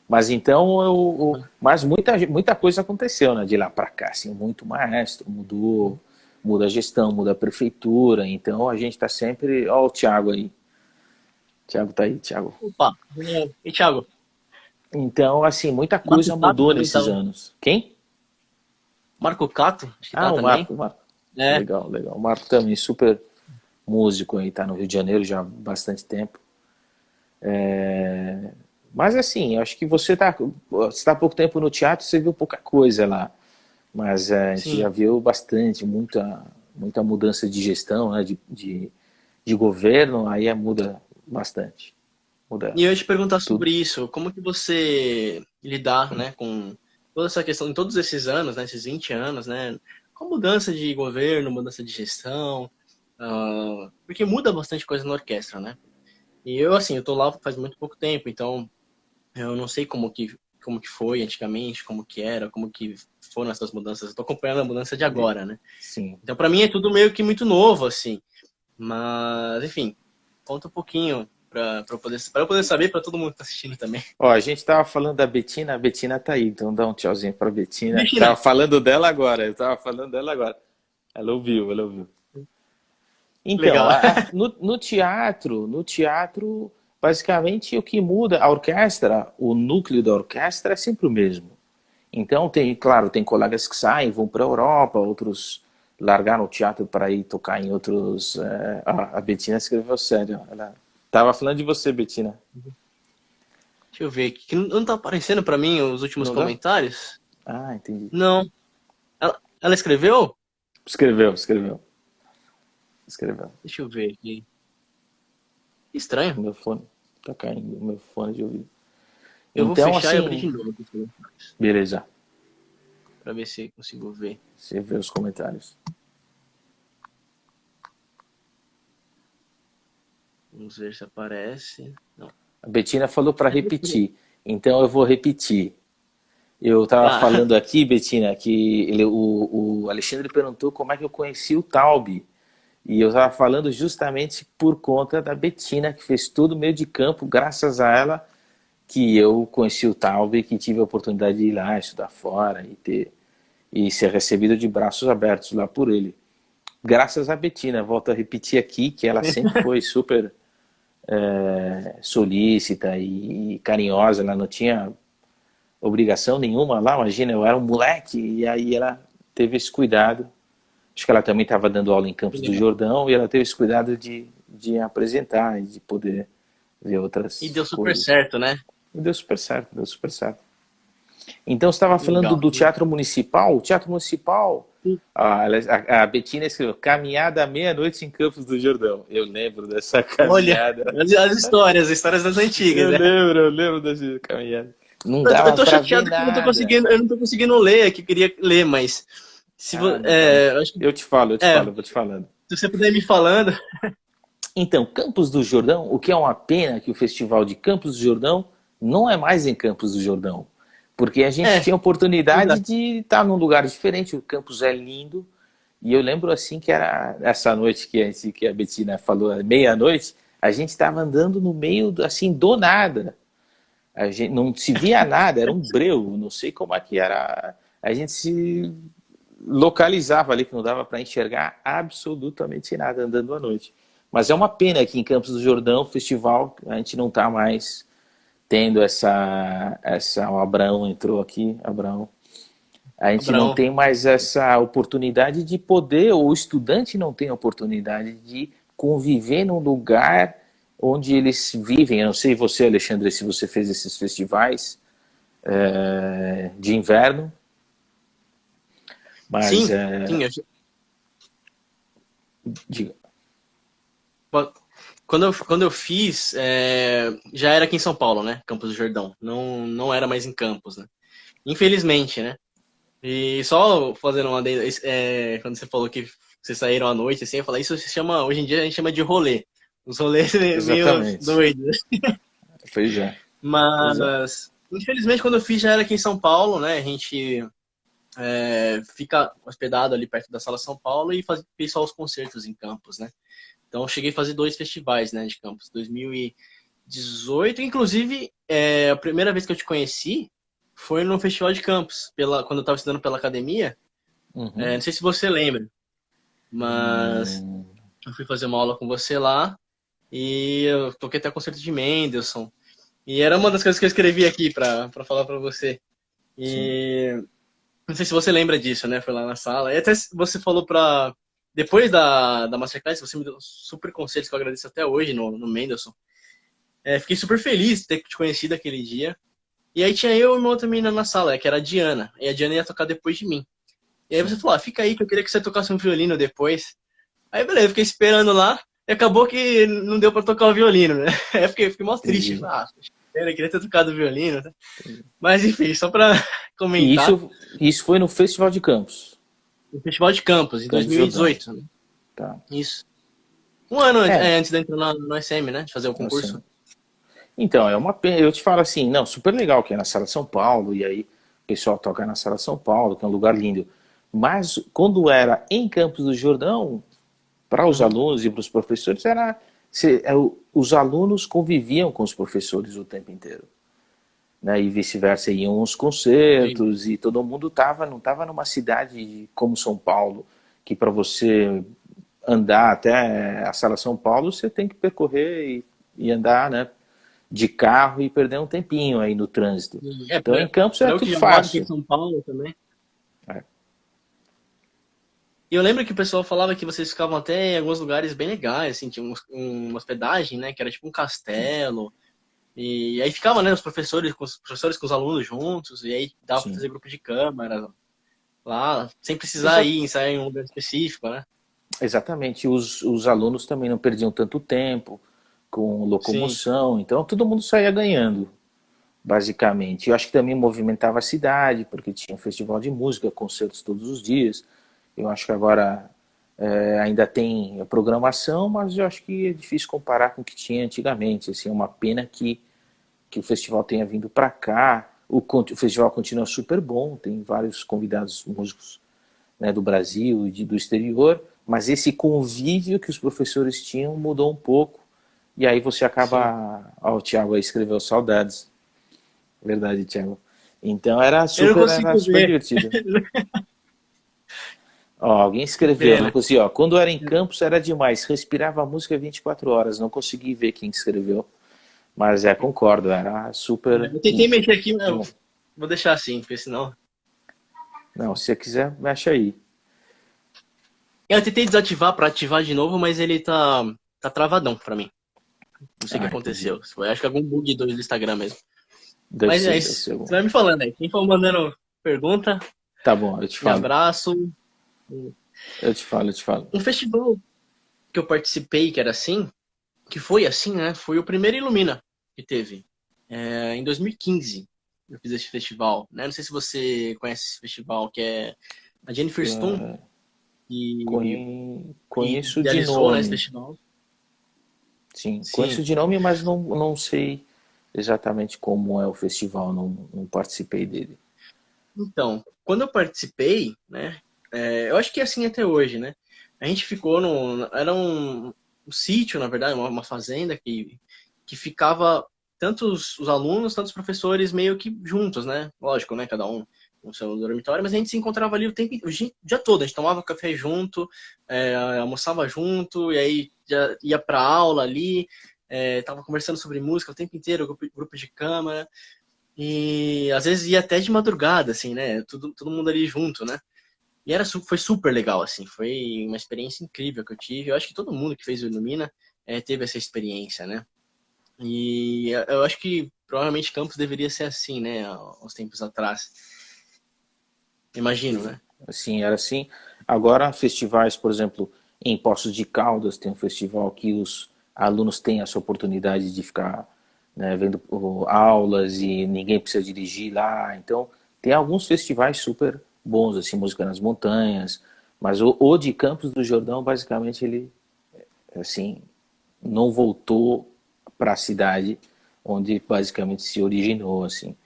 B: Mas então mas muita coisa aconteceu, né, de lá para cá, assim, muito maestro, muda a gestão, muda a prefeitura, então a gente está sempre, ó o Thiago aí. Thiago tá aí, Thiago.
A: Opa. E Thiago?
B: Então, assim, muita
A: Marco
B: coisa
A: Cato
B: mudou
A: também
B: nesses
A: tava.
B: anos. Quem?
A: Marco Cato, acho que
B: Ah,
A: tá também.
B: O Marco.
A: É.
B: Legal, legal. O Marco também, super músico aí, tá no Rio de Janeiro já há bastante tempo. Mas assim, eu acho que você tá há pouco tempo no teatro, você viu pouca coisa lá. Mas a gente já
A: Sim.
B: viu bastante, muita mudança de gestão, né, de governo, aí muda bastante.
A: E
B: Muda
A: eu ia te perguntar
B: tudo.
A: sobre isso, como que você lidar, né, com toda essa questão, em todos esses anos, né, esses 20 anos, né, com mudança de governo, mudança de gestão, porque muda bastante coisa na orquestra, né? E eu, assim, eu tô lá faz muito pouco tempo, então eu não sei como que foi antigamente, como que era, como que foram essas mudanças. Eu tô acompanhando a mudança de agora, né?
B: Sim.
A: Então, pra mim é tudo meio que muito novo, assim. Mas, enfim, conta um pouquinho pra eu poder saber, pra todo mundo que tá assistindo também.
B: Ó, a gente tava falando da Betina, a Betina tá aí, então dá um tchauzinho pra Betina.
A: Imagina!
B: Tava falando dela agora, eu tava falando dela agora. Ela ouviu, ela ouviu. Então,
A: Legal.
B: no teatro, basicamente o que muda, a orquestra, o núcleo da orquestra é sempre o mesmo. Então, claro, tem colegas que saem, vão para a Europa, outros largaram o teatro para ir tocar em outros. A Betina escreveu sério. Ela estava falando de você, Betina.
A: Deixa eu ver aqui. Que não tá aparecendo pra mim os últimos
B: Não dá?
A: comentários?
B: Ah, entendi.
A: Não. Ela escreveu?
B: Escreveu, escreveu, escreveu.
A: Deixa eu ver aqui. Que
B: O
A: estranho.
B: meu fone tá caindo, o meu fone de ouvido.
A: Eu vou
B: Então,
A: fechar e abrir
B: assim,
A: de novo aqui os comentários,
B: beleza.
A: pra ver se consigo ver.
B: Você vê os comentários.
A: Vamos ver se aparece. Não.
B: A Betina falou para repetir, então eu vou repetir. Eu estava
A: Tá.
B: falando aqui, Betina, que o Alexandre perguntou como é que eu conheci o Taube. E eu estava falando justamente por conta da Betina, que fez todo o meio de campo, graças a ela, que eu conheci o Taube, que tive a oportunidade de ir lá, estudar fora e ser recebido de braços abertos lá por ele. Graças à Betina, volto a repetir aqui, que ela sempre foi super solícita e carinhosa, ela não tinha obrigação nenhuma lá, imagina, eu era um moleque, e aí ela teve esse cuidado. Acho que ela também estava dando aula em Campos do Jordão e ela teve esse cuidado de apresentar e de poder ver
A: E
B: outras
A: deu super
B: coisas.
A: certo, né?
B: E deu super certo, deu super certo. Então você estava falando
A: Legal.
B: do Teatro Municipal. O Teatro Municipal, a Betina escreveu Caminhada à meia-noite em Campos do Jordão. Eu lembro dessa
A: Olha,
B: caminhada.
A: as histórias das antigas,
B: Eu
A: né?
B: lembro, eu lembro dessa caminhada. Não
A: Eu
B: dava
A: tô
B: para ver
A: chateado que
B: nada.
A: eu não tô conseguindo ler, que eu queria ler, mas se vo,
B: Ah, não tá.
A: acho que,
B: Eu vou te falando.
A: se você puder ir me falando.
B: Então, Campos do Jordão, o que é uma pena que o Festival de Campos do Jordão não é mais em Campos do Jordão. Porque a gente
A: É,
B: tinha a oportunidade
A: exato.
B: de estar num lugar diferente, o campus é lindo. E eu lembro assim que era essa noite que a Betina falou, meia-noite, a gente estava andando no meio, assim, do nada. A gente não se via nada, era um breu, não sei como é que era. A gente se localizava ali, que não dava para enxergar absolutamente nada andando à noite. Mas é uma pena que em Campos do Jordão, o festival, a gente não está mais tendo o Abraão entrou aqui, Abraão. A gente não
A: Abraão.
B: tem mais essa oportunidade de poder, ou o estudante não tem a oportunidade de conviver num lugar onde eles vivem. Eu não sei você, Alexandre, se você fez esses festivais de inverno, mas
A: Sim, sim.
B: diga.
A: Quando eu fiz, já era aqui em São Paulo, né? Campos do Jordão. Não, não era mais em Campos, né? Infelizmente, né? E só fazendo uma adenda, quando você falou que vocês saíram à noite, assim, eu falei, isso se chama, hoje em dia a gente chama de rolê. Os rolês meio
B: Exatamente.
A: doidos.
B: Pois é. Pois é.
A: Mas, infelizmente, quando eu fiz já era aqui em São Paulo, né? A gente fica hospedado ali perto da Sala São Paulo e fiz só os concertos em Campos, né? Então, eu cheguei a fazer 2 festivais, né, de Campos. 2018, inclusive, a primeira vez que eu te conheci foi no Festival de Campos, quando eu estava estudando pela academia.
B: Uhum.
A: Não sei se você lembra, mas
B: Hum,
A: eu fui fazer uma aula com você lá e eu toquei até concerto de Mendelssohn. E era uma das coisas que eu escrevi aqui pra falar pra você.
B: sim.
A: E não sei se você lembra disso, né? Foi lá na sala. E até você falou pra. Depois da Masterclass, você me deu super conselhos que eu agradeço até hoje no Mendelssohn. Fiquei super feliz de ter te conhecido aquele dia. E aí tinha eu e uma outra menina na sala, que era a Diana. E a Diana ia tocar depois de mim. E aí você
B: sim.
A: falou, fica aí que eu queria que você tocasse um violino depois. Aí beleza, eu fiquei esperando lá. E acabou que não deu pra tocar o violino, né? Aí eu fiquei mó triste.
B: Entendi.
A: Falei, eu queria ter tocado o violino, né? Mas enfim, só pra
B: E
A: comentar.
B: isso foi no Festival de Campos,
A: O Festival de Campos, em
B: Campos do Jordão.
A: 2018, né?
B: Tá.
A: Isso. Um ano
B: É,
A: antes de entrar no SM, né? De fazer o concurso.
B: assim. Então, é uma pena. Eu te falo assim, não, super legal que é na Sala São Paulo, e aí o pessoal toca na Sala São Paulo, que é um lugar lindo. Mas quando era em Campos do Jordão, para os
A: Uhum.
B: alunos e para os professores, os alunos conviviam com os professores o tempo inteiro. Né, e vice-versa, iam aos
A: Sim.
B: concertos e todo mundo não estava numa cidade como São Paulo, que para você andar até a Sala São Paulo, você tem que percorrer e andar, né, de carro e perder um tempinho aí no trânsito.
A: É,
B: Então em Campos
A: pra
B: é
A: eu que
B: tudo
A: já moro aqui em
B: fácil.
A: São Paulo também.
B: É,
A: E eu lembro que o pessoal falava que vocês ficavam até em alguns lugares bem legais, assim, tinha uma hospedagem, né? Que era tipo um castelo. E aí ficavam, né, os professores com os alunos juntos, e aí dava pra
B: sim.
A: fazer grupo de câmara lá, sem precisar
B: Exa
A: ir ensaiar em um lugar específico, né?
B: exatamente. Os alunos também não perdiam tanto tempo com
A: Sim.
B: locomoção, então todo mundo saía ganhando, basicamente. Eu acho que também movimentava a cidade, porque tinha um festival de música, concertos todos os dias. Eu acho que agora ainda tem a programação, mas eu acho que é difícil comparar com o que tinha antigamente. Assim, é uma pena que o festival tenha vindo para cá. O festival continua super bom, tem vários convidados músicos, né, do Brasil e do exterior, mas esse convívio que os professores tinham mudou um pouco. E aí você
A: Sim.
B: acaba. Ó, o Thiago aí escreveu saudades. Verdade, Thiago. Então
A: Eu não
B: era
A: consigo
B: super
A: ver.
B: divertido. Ó, alguém
A: Que
B: escreveu, não
A: pena.
B: consegui, ó, quando era em campus era demais, respirava a música 24 horas, não consegui ver quem escreveu, mas concordo, era super.
A: Eu tentei mexer aqui, mas eu vou deixar assim, porque senão.
B: Não, se você quiser, mexe aí.
A: Eu tentei desativar pra ativar de novo, mas ele tá travadão pra mim. Não sei o que
B: Ah, entendi.
A: aconteceu. Foi, acho que algum bug do Instagram mesmo. Mas é
B: Deve
A: isso.
B: ser algum.
A: Você vai me falando aí. Quem for mandando pergunta,
B: Tá bom, eu te
A: me
B: falo.
A: abraço.
B: Eu te falo.
A: Um festival que eu participei que era assim, que foi assim, né? Foi o primeiro Ilumina que teve. Em 2015 eu fiz esse festival, né? Não sei se você conhece esse festival, que é a Jennifer Stone,
B: É,
A: que
B: conheço de
A: idealizou, né, esse
B: nome,
A: festival.
B: sim, conheço
A: Sim.
B: de nome, mas não sei exatamente como é o festival, não participei dele.
A: Então, quando eu participei, né? Eu acho que é assim até hoje, né? A gente ficou no. Era um sítio, na verdade, uma fazenda que ficava tanto os alunos, tanto os professores meio que juntos, né? Lógico, né? Cada um no seu dormitório, mas a gente se encontrava ali o dia todo. A gente tomava café junto, almoçava junto, e aí já ia pra aula ali, tava conversando sobre música o tempo inteiro, grupo de câmara. E às vezes ia até de madrugada, assim, né? Todo mundo ali junto, né? E foi super legal, assim. Foi uma experiência incrível que eu tive. Eu acho que todo mundo que fez o Ilumina teve essa experiência, né? E eu acho que provavelmente Campos deveria ser assim, né? Há uns tempos atrás. Imagino,
B: Sim,
A: né?
B: assim, era assim. Agora, festivais, por exemplo, em Poços de Caldas tem um festival que os alunos têm essa oportunidade de ficar, né, vendo aulas e ninguém precisa dirigir lá. Então, tem alguns festivais super bons, assim, Música nas Montanhas, mas o de Campos do Jordão, basicamente, ele, assim, não voltou para a cidade onde basicamente se originou, assim.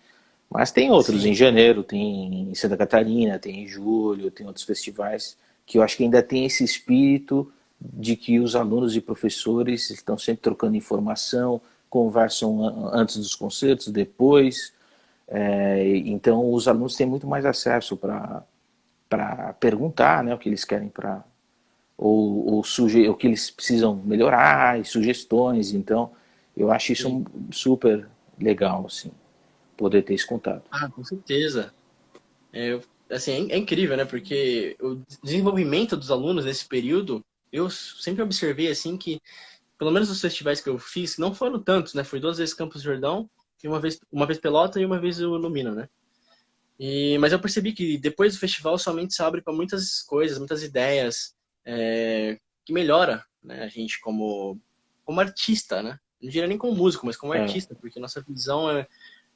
B: Mas tem outros, em
A: Sim.
B: janeiro, tem em Santa Catarina, tem em julho, tem outros festivais que eu acho que ainda tem esse espírito de que os alunos e professores estão sempre trocando informação, conversam antes dos concertos, depois. Então os alunos têm muito mais acesso para perguntar, né, o que eles querem para o que eles precisam melhorar e sugestões. Então eu acho isso
A: Sim.
B: super legal, assim, poder ter esse contato.
A: Ah, com certeza. Assim, é incrível, né? Porque o desenvolvimento dos alunos nesse período, eu sempre observei, assim, que pelo menos os festivais que eu fiz, não foram tantos, né? Fui 2 vezes Campos do Jordão, e uma vez Pelota e uma vez o Lumina, né? Mas eu percebi que depois do festival sua mente se abre para muitas coisas, muitas ideias, que melhora, né, a gente como artista, né? Não diria nem como músico, mas como
B: É,
A: artista, porque nossa visão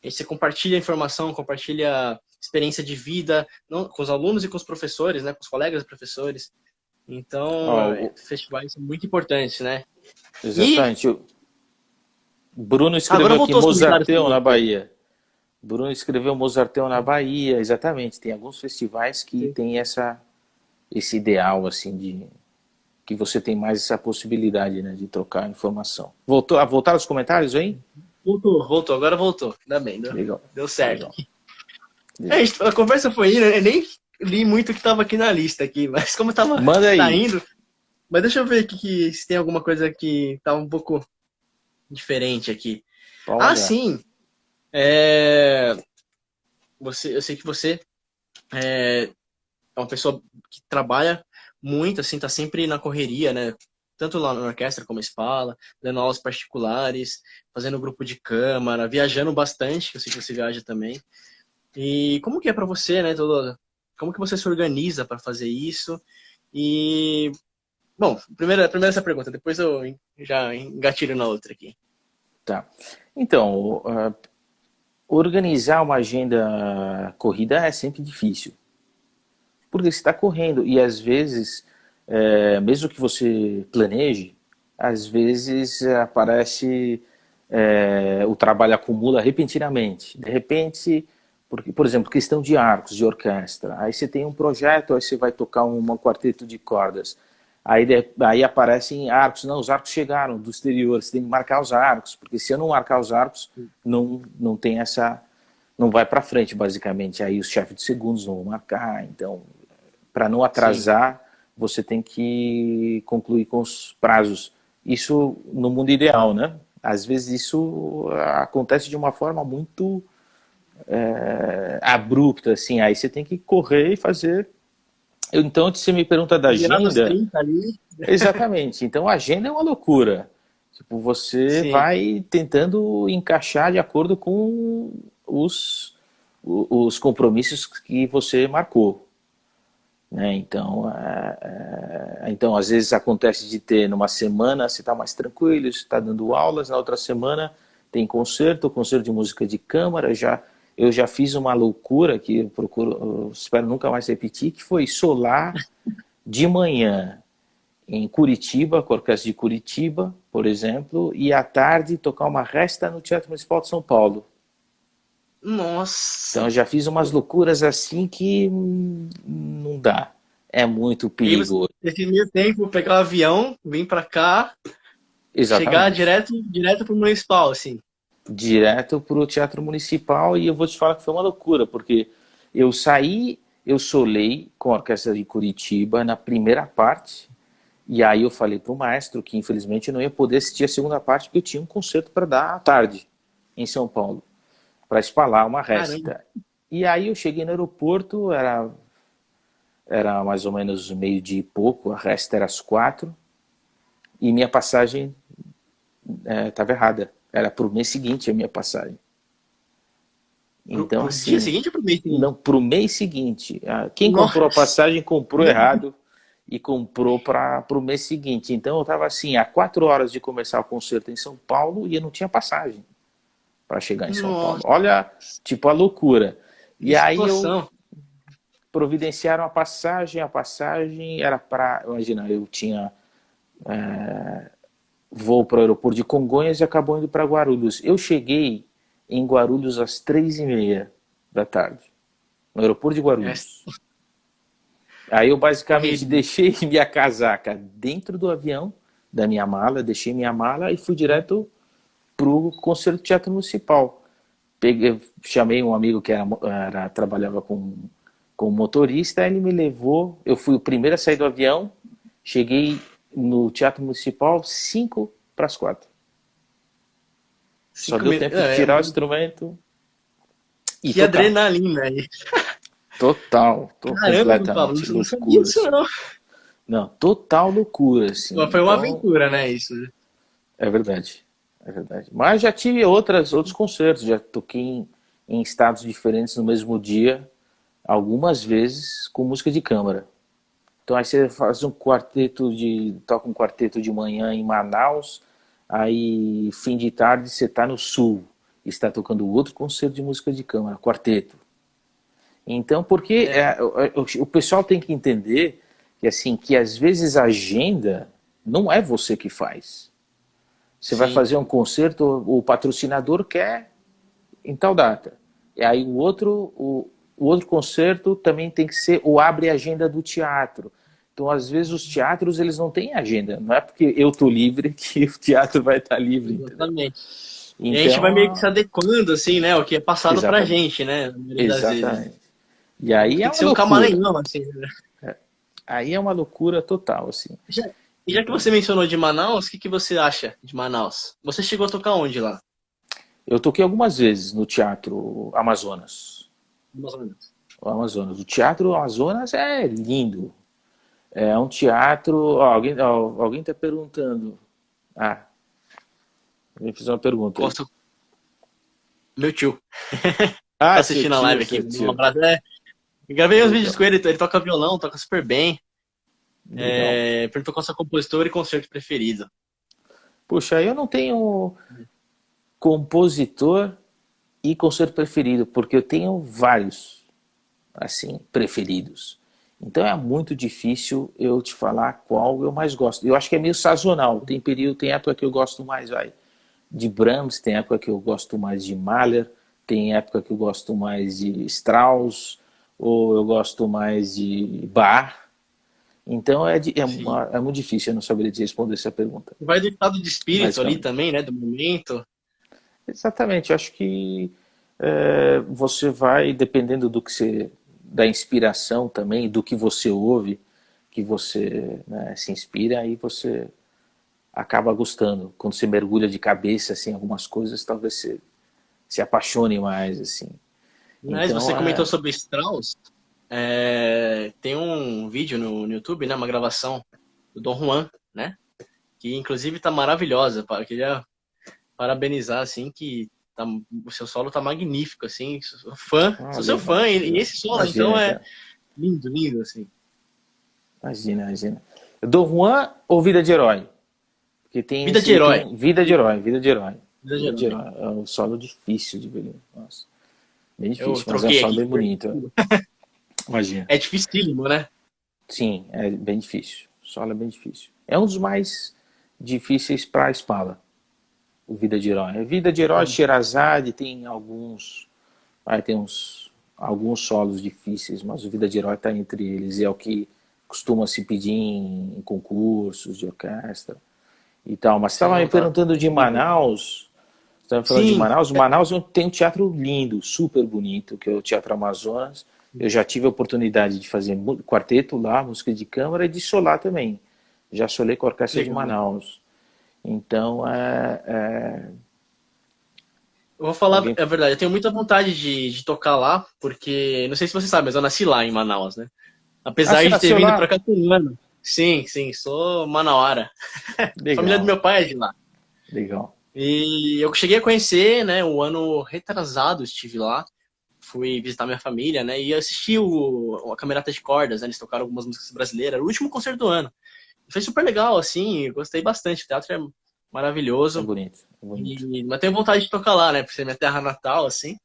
A: você compartilha informação, compartilha experiência de vida, não, com os alunos e com os professores, né, com os colegas e professores. Então,
B: ó,
A: festivais são muito importantes, né? E
B: exatamente. O Bruno
A: agora
B: escreveu aqui
A: voltou os comentários
B: Mozarteum
A: também
B: na
A: aqui.
B: Bahia. Bruno escreveu Mozarteum na Bahia, exatamente. Tem alguns festivais que
A: Sim.
B: tem esse ideal, assim, de que você tem mais essa possibilidade, né, de trocar informação. Voltaram os comentários aí?
A: Voltou, agora voltou. Ainda bem,
B: Legal,
A: deu certo.
B: legal, legal.
A: A conversa foi indo, eu nem li muito o que tava aqui na lista aqui, mas como tava
B: Manda aí.
A: saindo. Mas deixa eu ver aqui se tem alguma coisa que tá um pouco diferente aqui.
B: Pode
A: Ah,
B: olhar.
A: sim. Eu sei que você é uma pessoa que trabalha muito, assim, tá sempre na correria, né? Tanto lá na orquestra como escola, dando aulas particulares, fazendo grupo de câmara, viajando bastante, que eu sei que você viaja também. E como que é para você, né? Como que você se organiza para fazer isso? E, bom, primeiro essa pergunta, depois eu já engatilho na outra aqui.
B: Tá. Então, organizar uma agenda corrida é sempre difícil. Porque você está correndo e às vezes, mesmo que você planeje, às vezes aparece, o trabalho acumula repentinamente. De repente, porque, por exemplo, questão de arcos de orquestra. Aí você tem um projeto, aí você vai tocar um quarteto de cordas. Aí aparecem arcos. Não, os arcos chegaram do exterior, você tem que marcar os arcos, porque se eu não marcar os arcos, não tem essa. Não vai para frente, basicamente. Aí os chefes de segundos não vão marcar. Então, para não
A: Sim.
B: atrasar, você tem que concluir com os prazos. Isso no mundo ideal, né? Às vezes isso acontece de uma forma muito abrupta, assim. Aí você tem que correr e fazer. Então, você me pergunta da
A: Virar nos
B: agenda.
A: 30 ali.
B: Exatamente. Então, a agenda é uma loucura. Tipo, você
A: Sim.
B: vai tentando encaixar de acordo com os compromissos que você marcou. Né? Então, às vezes acontece de ter numa semana você está mais tranquilo, você está dando aulas, na outra semana tem concerto de música de câmara. Eu já fiz uma loucura que eu espero nunca mais repetir, que foi solar de manhã em Curitiba, com a Orquestra de Curitiba, por exemplo, e à tarde tocar uma resta no Teatro Municipal de São Paulo. Então eu
A: Nossa.
B: já fiz umas loucuras assim que não dá. É muito
A: E aí você,
B: perigo.
A: nesse meio tempo, pegar o avião, vir pra cá, chegar
B: Exatamente.
A: direto pro municipal, assim.
B: Direto para o Teatro Municipal e eu vou te falar que foi uma loucura, porque eu solei com a Orquestra de Curitiba na primeira parte, e aí eu falei para o maestro que infelizmente eu não ia poder assistir a segunda parte porque eu tinha um concerto para dar à tarde em São Paulo, para espalar uma
A: Caramba.
B: resta. E aí eu cheguei no aeroporto, era mais ou menos meio-dia e pouco, a resta era às 4, e minha passagem estava errada. Era para o mês seguinte a minha passagem. Então,
A: Pro dia
B: assim,
A: seguinte ou pro mês seguinte?
B: não, para o mês seguinte. Quem comprou a
A: Nossa.
B: passagem comprou errado e comprou para o mês seguinte. Então eu estava assim, a 4 horas de começar o concerto em São Paulo e eu não tinha passagem para chegar em São Paulo.
A: Nossa.
B: Olha, tipo, a loucura.
A: Que
B: E aí eu
A: situação.
B: providenciaram a passagem era para, imagina, eu tinha voo para o aeroporto de Congonhas e acabou indo para Guarulhos. Eu cheguei em Guarulhos às 3h30 da tarde, no aeroporto de
A: É,
B: Guarulhos. Aí eu basicamente
A: correria.
B: deixei minha casaca dentro do avião, da minha mala, deixei minha mala e fui direto pro concerto do Teatro Municipal. Chamei um amigo que trabalhava com motorista, ele me levou, eu fui o primeiro a sair do avião, cheguei no Teatro Municipal 5 para as 4. Só
A: Cinco
B: deu
A: minutos.
B: tempo de tirar o instrumento e
A: Que
B: tocar.
A: adrenalina aí.
B: Total, tô
A: Caramba, Pablo,
B: completamente
A: não sabia
B: loucura,
A: disso
B: assim.
A: não.
B: Não, total loucura, assim.
A: Foi uma
B: Então,
A: aventura, né, isso?
B: é verdade, é verdade. Mas já tive outros concertos, já toquei em estados diferentes no mesmo dia, algumas vezes com música de câmara. Então aí você faz toca um quarteto de manhã em Manaus, aí fim de tarde você está no sul, está tocando outro concerto de música de câmara, quarteto. Então, porque
A: É,
B: o pessoal tem que entender que, assim, que às vezes a agenda não é você que faz. Você vai
A: sim.
B: fazer um concerto, o patrocinador quer em tal data. E aí o outro concerto também tem que ser o abre agenda do teatro. Então, às vezes, os teatros eles não têm agenda. Não é porque eu estou livre que o teatro vai estar livre, entendeu?
A: Exatamente. E a gente vai meio que se
B: Então,
A: adequando, assim, né? O que é passado pra
B: exatamente.
A: gente, né? Na maioria das vezes.
B: Exatamente. E
A: Então
B: aí é
A: tem que
B: uma
A: ser um
B: loucura.
A: camaleão, assim, né?
B: Aí é uma loucura total, assim.
A: Já, e já que
B: Então,
A: você mencionou de Manaus, o que você acha de Manaus? Você chegou a tocar onde lá?
B: eu toquei algumas vezes no Teatro Amazonas.
A: Amazonas.
B: O Amazonas. O Teatro Amazonas é lindo. É um teatro. Alguém está perguntando. Ah, me fez uma pergunta.
A: Gosto. Meu tio. Tá
B: Ah, seu
A: assistindo a
B: tio,
A: live aqui.
B: seu
A: Um
B: tio.
A: abraço. É, eu gravei uns vídeos
B: Legal.
A: com ele, ele toca violão, toca super bem.
B: Legal.
A: É, perguntou qual é o seu compositor e concerto preferido.
B: Puxa, eu não tenho compositor e concerto preferido, porque eu tenho vários, assim, preferidos. Então é muito difícil eu te falar qual eu mais gosto. Eu acho que é meio sazonal. Tem período, tem época que eu gosto mais, de Brahms, tem época que eu gosto mais de Mahler, tem época que eu gosto mais de Strauss, ou eu gosto mais de Bach. Então
A: Sim.
B: é muito difícil, eu não saberia te responder essa pergunta.
A: Vai do estado de espírito ali
B: Basicamente.
A: também, né? Do momento.
B: Exatamente, acho que você vai, dependendo da inspiração também, do que você ouve, que você, né, se inspira, aí você acaba gostando. Quando você mergulha de cabeça assim, em algumas coisas, talvez você se apaixone mais, assim.
A: Mas você
B: Então,
A: comentou sobre Strauss. É, tem um vídeo no YouTube, né? Uma gravação do Dom Juan, né? Que inclusive tá maravilhosa. Queria parabenizar, assim, que o seu solo tá magnífico, assim. Sou fã, sou seu
B: legal,
A: fã. E
B: legal.
A: esse solo, então,
B: Imagina,
A: é
B: cara.
A: lindo, lindo, assim.
B: Imagina, imagina. Dom Juan ou Vida de Herói? Porque tem
A: Vida de herói.
B: tem Vida de Herói, Vida de Herói.
A: Vida de
B: Vida de
A: herói.
B: Herói. É um solo difícil de ver. Nossa, bem
A: Eu
B: difícil, mas é um
A: troquei
B: solo
A: aqui.
B: bem bonito. Imagina.
A: É dificílimo, né?
B: Sim, é bem difícil. O solo é bem difícil. É um dos mais difíceis para a espada, o Vida de Herói. A Vida de Herói, Sherazade tem alguns. Aí tem alguns solos difíceis, mas o Vida de Herói está entre eles. E é o que costuma se pedir em concursos de orquestra e tal. Mas você
A: Sim,
B: estava me
A: não, tá
B: perguntando de
A: incrível.
B: Manaus. Você estava falando de
A: Sim,
B: Manaus. Manaus tem um teatro lindo, super bonito, que é o Teatro Amazonas. Eu já tive a oportunidade de fazer quarteto lá, música de câmara, e de solar também. Já solei com a Orquestra de
A: legal.
B: Manaus. Então,
A: Eu vou falar
B: alguém...
A: a verdade, eu tenho muita vontade de tocar lá, porque, não sei se você sabe, mas eu nasci lá em Manaus, né?
B: Ah,
A: Apesar
B: você
A: de ter
B: nasceu
A: vindo pra
B: lá?
A: cá com um ano. Sim, sim, sou manauara. A família do
B: Legal,
A: meu pai é de lá.
B: legal.
A: E eu cheguei a conhecer, né, o ano retrasado estive lá, fui visitar minha família, né, e assisti a Camerata de Cordas, né, eles tocaram algumas músicas brasileiras, era o último concerto do ano. Foi super legal, assim, eu gostei bastante, o teatro é
B: É
A: maravilhoso,
B: bonito, é bonito.
A: mas tenho vontade de tocar lá, né, por ser minha terra natal, assim,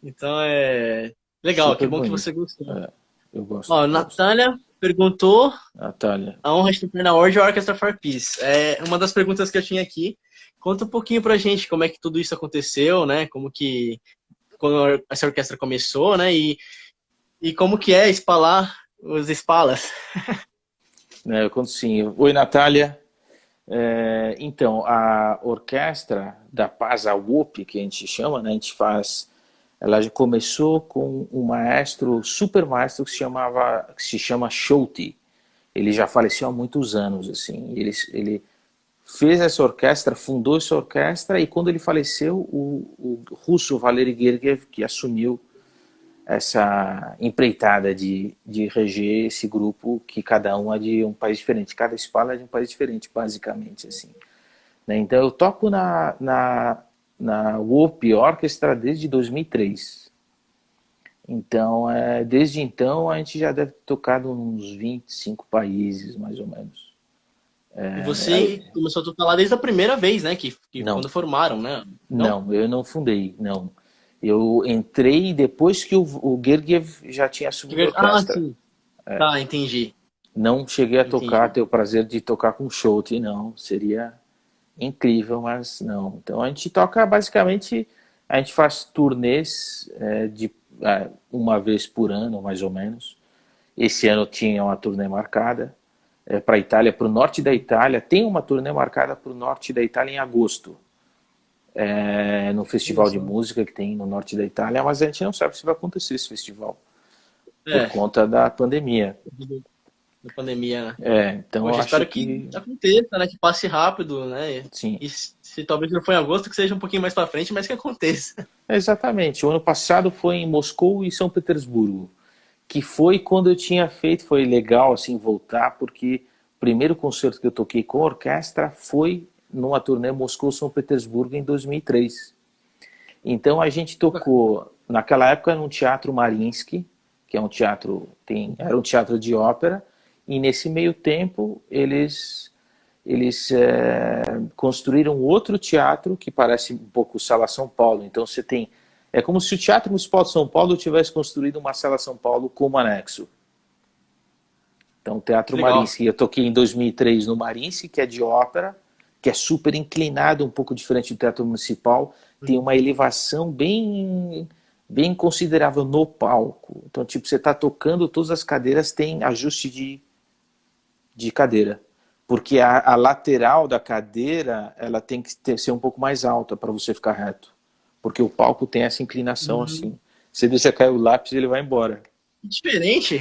A: então é legal, que
B: Super
A: bom que
B: bonito.
A: você gostou.
B: É, eu gosto,
A: Ó,
B: gosto.
A: Natália perguntou
B: Natália.
A: a honra de tocar na World Orchestra for Peace. É uma das perguntas que eu tinha aqui. Conta um pouquinho pra gente como é que tudo isso aconteceu, né? Como que quando essa orquestra começou, né? E como que é espalar os espalas.
B: Eu conto sim. Oi, Natália. Então, a orquestra da Paz a UOP, que a gente chama, né, a gente faz, ela já começou com um maestro, super maestro que se chama Scholte. Ele já faleceu há muitos anos, assim. Ele fez essa orquestra, fundou essa orquestra e quando ele faleceu, o russo Valery Gergiev que assumiu essa empreitada de reger esse grupo que cada um é de um país diferente, cada espala é de um país diferente, basicamente, assim. Né? Então eu toco na Whoop Orchestra desde 2003. Então, desde então, a gente já deve ter tocado uns 25 países, mais ou menos.
A: E você começou a tocar lá desde a primeira vez, né? Que
B: Não,
A: quando formaram, né? Não?
B: não, eu não fundei, não. Eu entrei depois que o Gergiev já tinha assumido a
A: Ah,
B: orquestra.
A: sim. Tá, entendi.
B: Não cheguei a tocar,
A: Entendi.
B: ter o prazer de tocar com Scholte, não. Seria incrível, mas não. Então a gente toca basicamente, a gente faz turnês uma vez por ano, mais ou menos. Esse ano tinha uma turnê marcada para a Itália, para o norte da Itália. Tem uma turnê marcada para o norte da Itália em agosto, no
A: Olha
B: festival de
A: só.
B: música que tem no norte da Itália, mas a gente não sabe se vai acontecer esse festival por
A: É,
B: conta da pandemia.
A: devido à pandemia, né?
B: Então eu
A: Poxa,
B: acho
A: espero que
B: que
A: aconteça, né? Que passe rápido, né?
B: sim.
A: E se talvez não for em agosto, que seja um pouquinho mais pra frente, mas que aconteça.
B: Exatamente. O ano passado foi em Moscou e São Petersburgo, que foi quando eu tinha feito, foi legal assim voltar, porque o primeiro concerto que eu toquei com a orquestra foi numa turnê Moscou-São Petersburgo em 2003. Então a gente tocou, naquela época, num teatro Mariinsky, que é um teatro, era um teatro de ópera, e nesse meio tempo eles construíram outro teatro que parece um pouco Sala São Paulo. Então você tem, é como se o Teatro Municipal de São Paulo tivesse construído uma Sala São Paulo como anexo. Então o
A: Que
B: Teatro
A: legal.
B: Mariinsky, eu toquei em 2003 no Mariinsky, que é de ópera, que é super inclinado, um pouco diferente do Teatro Municipal, tem uma elevação bem considerável no palco. Então, tipo, você está tocando, todas as cadeiras têm ajuste de cadeira. Porque a lateral da cadeira, ela tem que ser um pouco mais alta para você ficar reto. Porque o palco tem essa inclinação
A: Hum,
B: assim. Você deixa cair o lápis, ele vai embora.
A: diferente.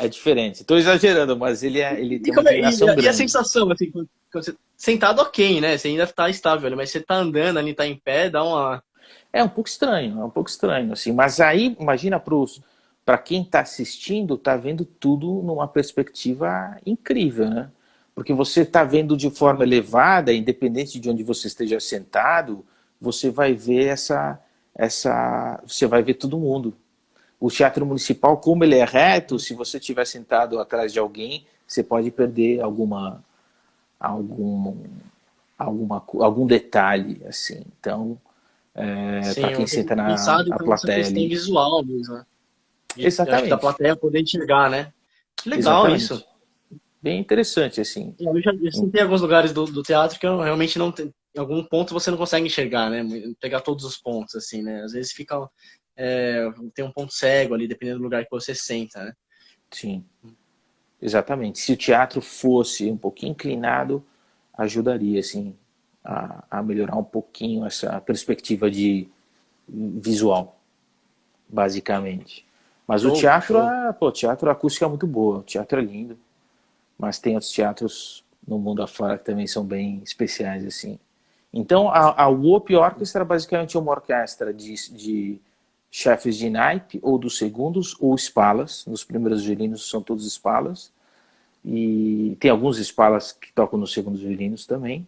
B: É diferente. Estou exagerando, mas ele
A: E,
B: tem uma inclinação
A: e a
B: grande.
A: sensação, assim, quando você sentado, ok, né? Você ainda tá estável, né? Mas você tá andando ali, tá em pé, dá uma.
B: É um pouco estranho, assim. Mas aí, imagina para quem está assistindo, está vendo tudo numa perspectiva incrível, né? Porque você está vendo de forma elevada, independente de onde você esteja sentado, você vai ver você vai ver todo mundo. O teatro municipal, como ele é reto, se você estiver sentado atrás de alguém, você pode perder algum, algum detalhe, assim. Então, para
A: Sim,
B: quem
A: eu tenho
B: senta
A: pensado
B: na
A: então nessa
B: plateia
A: questão
B: ali.
A: visual mesmo, né? Eu acho que da
B: Exatamente,
A: plateia poder enxergar, né? Que legal isso.
B: exatamente. Bem interessante, assim.
A: Eu sentei em alguns lugares do teatro que eu realmente não tem, em algum ponto você não consegue enxergar, né? Pegar todos os pontos, assim, né? Às vezes fica, tem um ponto cego ali, dependendo do lugar que você senta, né?
B: Sim, exatamente. Se o teatro fosse um pouquinho inclinado, ajudaria, assim, a melhorar um pouquinho essa perspectiva de visual, basicamente. Mas o
A: Show,
B: teatro,
A: show.
B: o teatro a acústica é muito boa, o teatro é lindo, mas tem outros teatros no mundo afora que também são bem especiais, assim. Então, a Whoop Orchestra basicamente é uma orquestra de chefes de naipe, ou dos segundos, ou espalas. Nos primeiros violinos são todos espalas. E tem alguns espalas que tocam nos segundos violinos também,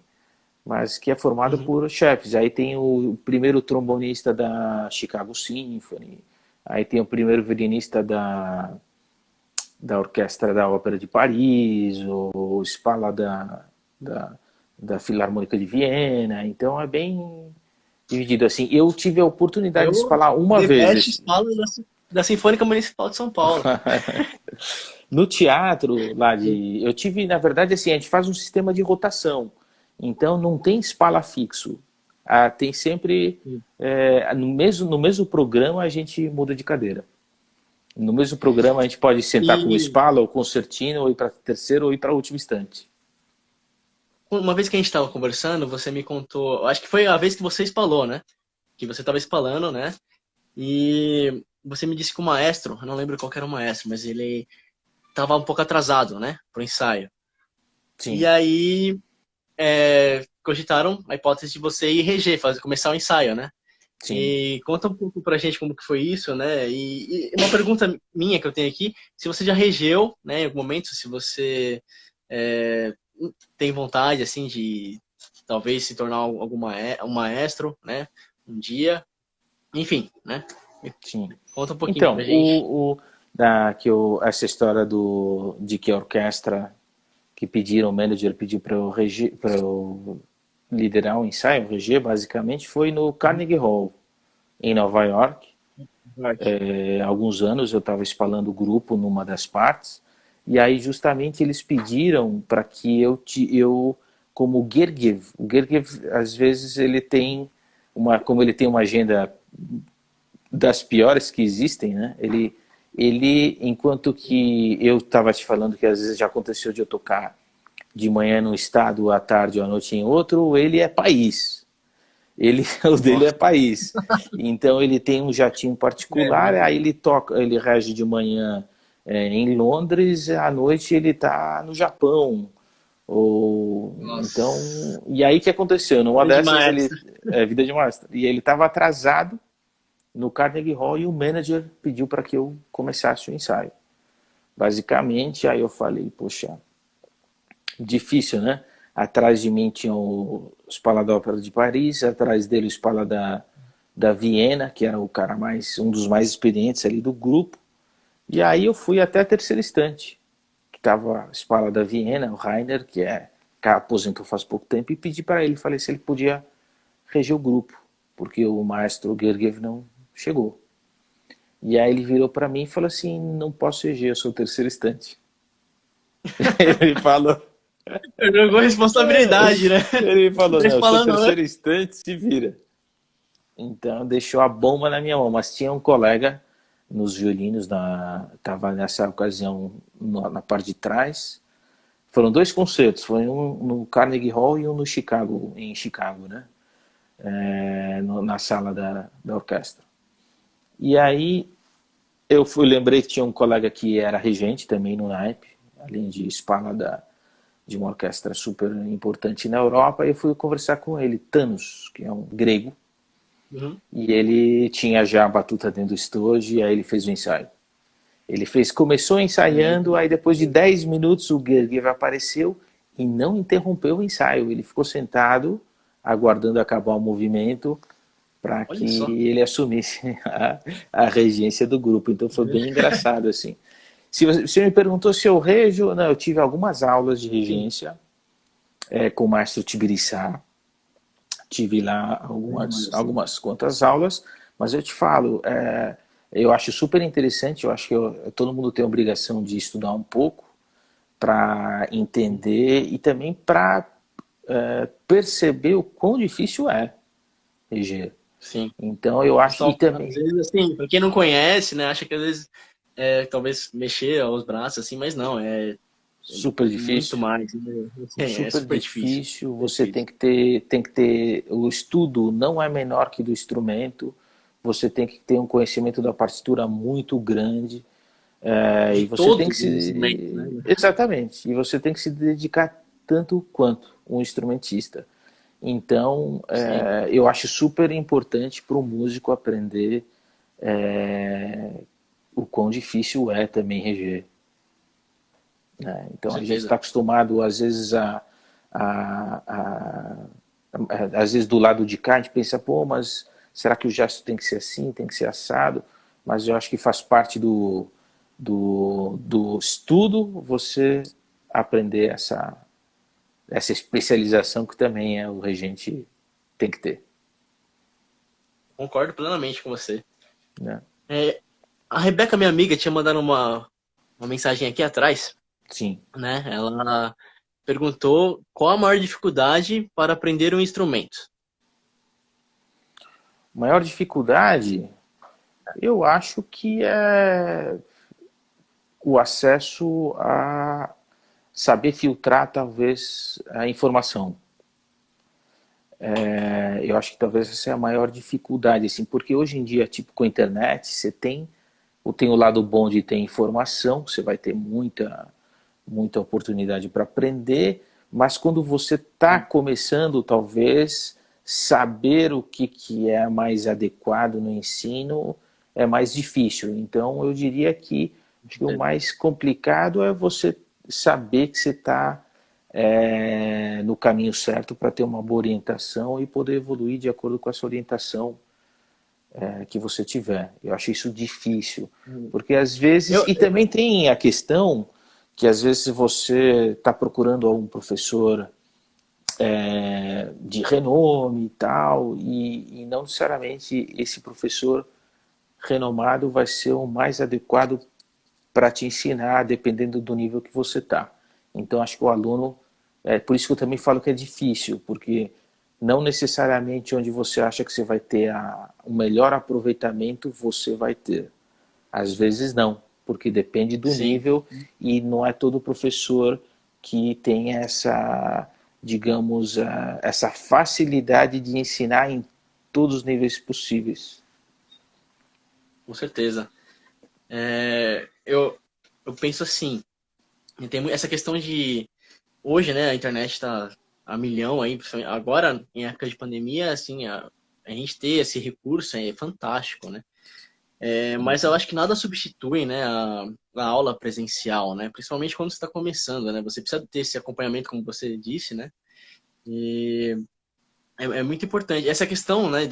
B: mas que é formada
A: Uhum.
B: por chefes. Aí tem o primeiro trombonista da Chicago Symphony, aí tem o primeiro violinista da Orquestra da Ópera de Paris, o Spala da, da Filarmônica de Viena. Então é bem dividido assim. Eu tive a oportunidade de
A: Eu,
B: falar uma
A: The
B: vez
A: Best falo da Sinfônica Municipal de São Paulo.
B: no teatro lá de. Eu tive, na verdade, assim, a gente faz um sistema de rotação. Então não tem espala fixo. Tem sempre. No mesmo programa a gente muda de cadeira. No mesmo programa a gente pode sentar com o
A: E
B: espala ou concertino, ou ir para terceiro ou ir para a última instante.
A: uma vez que a gente estava conversando, você me contou, acho que foi a vez que você espalou, né? Que você estava espalando, né? E você me disse que o maestro, eu não lembro qual que era o maestro, mas ele estava um pouco atrasado, né? Pro ensaio. E
B: Sim,
A: aí cogitaram a hipótese de você ir reger, começar o ensaio, né?
B: sim.
A: E conta um pouco pra gente como que foi isso, né? E uma pergunta minha que eu tenho aqui, se você já regeu, né, em algum momento, se você é, tem vontade, assim, de talvez se tornar um maestro, né? Um dia. Enfim, né?
B: Sim.
A: Conta um pouquinho
B: Então,
A: pra gente.
B: essa história de que a orquestra que pediram, o manager pediu para eu liderar um ensaio, reger, basicamente, foi no
A: Uhum.
B: Carnegie Hall, em Nova York.
A: Arte.
B: Há alguns anos eu estava espalhando o grupo numa das partes, e aí justamente eles pediram para que eu como o Gergiev às vezes ele tem como ele tem uma agenda das piores que existem, né? Enquanto que eu estava te falando que às vezes já aconteceu de eu tocar de manhã num estado, à tarde ou à noite em outro, ele é país. O dele é
A: Nossa.
B: país. Então ele tem um jatinho
A: É,
B: particular,
A: imagina.
B: aí ele rege de manhã em Londres, à noite ele está no Japão.
A: Nossa.
B: E aí que aconteceu? Numa
A: Vida de
B: dessas
A: maestro.
B: vida de maestro. E ele estava atrasado no Carnegie Hall e o manager pediu para que eu começasse o ensaio. Basicamente, aí eu falei, poxa, difícil, né? Atrás de mim tinha o Scala da Ópera de Paris, atrás dele o Scala da Viena, que era um dos mais experientes ali do grupo. E aí eu fui até a terceira estante, que estava a Scala da Viena, o Rainer, que aposentou faz pouco tempo, e pedi para ele, falei se ele podia reger o grupo, porque o maestro Gergiev não chegou. E aí ele virou para mim e falou assim, não posso reger, eu sou o terceiro estante. Ele falou,
A: Jogou responsabilidade, né?
B: ele falou, não,
A: Deixa
B: eu sou
A: falando, né?
B: terceiro instante, se vira. Então deixou a bomba na minha mão, mas tinha um colega nos violinos, estava nessa ocasião na parte de trás. Foram dois concertos, foi um no Carnegie Hall e um no Chicago, em Chicago, né? Na sala da orquestra. E aí lembrei que tinha um colega que era regente também no naipe, além de espala de uma orquestra super importante na Europa, e eu fui conversar com ele, Thanos, que é um grego,
A: Uhum.
B: e ele tinha já a batuta dentro do estojo, e aí ele fez o ensaio. Começou ensaiando, aí depois de 10 minutos o Gergiev apareceu e não interrompeu o ensaio. Ele ficou sentado, aguardando acabar o movimento, para
A: Olha
B: que
A: só.
B: ele assumisse a regência do grupo. Então foi bem engraçado, assim. Se você me perguntou se eu rejo, não, eu tive algumas aulas de
A: Sim.
B: regência com o maestro Tibiriçá, tive lá
A: Sim.
B: algumas quantas aulas, mas eu te falo, eu acho super interessante, eu acho que todo mundo tem a obrigação de estudar um pouco para entender e também para perceber o quão difícil é reger.
A: Sim.
B: Então eu acho, e
A: Às
B: também,
A: vezes, assim, pra quem não conhece, né, acha que às vezes talvez mexer os braços, assim, mas não, é
B: super
A: muito
B: difícil.
A: mais, né? É
B: Super
A: super difícil.
B: difícil,
A: Super
B: você
A: difícil.
B: tem que ter, o estudo não é menor que do instrumento, você tem que ter um conhecimento da partitura muito grande,
A: De
B: e você tem que
A: todos os instrumentos, né?
B: exatamente, e você tem que se dedicar tanto quanto um instrumentista. Então,
A: Sim,
B: eu acho super importante para o músico aprender é, o quão difícil é também reger, né?
A: com
B: Então a gente está
A: certeza.
B: acostumado às vezes a, a, às vezes do lado de cá a gente pensa, pô, mas será que o gesto tem que ser assim, tem que ser assado? Mas eu acho que faz parte do estudo você aprender essa especialização que também o regente tem que ter,
A: Concordo plenamente com você.
B: né?
A: É, a Rebeca, minha amiga, tinha mandado uma mensagem aqui atrás,
B: Sim.
A: né? Ela perguntou qual a maior dificuldade para aprender um instrumento.
B: Maior dificuldade, eu acho que é o acesso a saber filtrar talvez a informação. Eu acho que talvez essa é a maior dificuldade, assim, porque hoje em dia, tipo com a internet, você tem o lado bom de ter informação, você vai ter muita oportunidade para aprender, mas quando você está começando, talvez saber o que é mais adequado no ensino é mais difícil. Então, eu diria que acho que o mais complicado é você saber que você está no caminho certo para ter uma boa orientação e poder evoluir de acordo com essa orientação que você tiver. Eu acho isso difícil, porque às vezes,
A: Eu,
B: e também tem a questão que às vezes você está procurando algum professor de renome e tal, e não necessariamente esse professor renomado vai ser o mais adequado para te ensinar, dependendo do nível que você está. Então, acho que o aluno, por isso que eu também falo que é difícil, porque não necessariamente onde você acha que você vai ter o melhor aproveitamento, você vai ter. Às vezes não, porque depende do
A: sim,
B: nível e não é todo professor que tem essa, digamos, essa facilidade de ensinar em todos os níveis possíveis.
A: com certeza. Eu penso assim, essa questão de hoje, né, a internet está a milhão aí, principalmente agora em época de pandemia, assim, a gente ter esse recurso é fantástico, né? Mas eu acho que nada substitui, né, a aula presencial, né? Principalmente quando você está começando, né? Você precisa ter esse acompanhamento, como você disse, né? E é muito importante essa questão, né,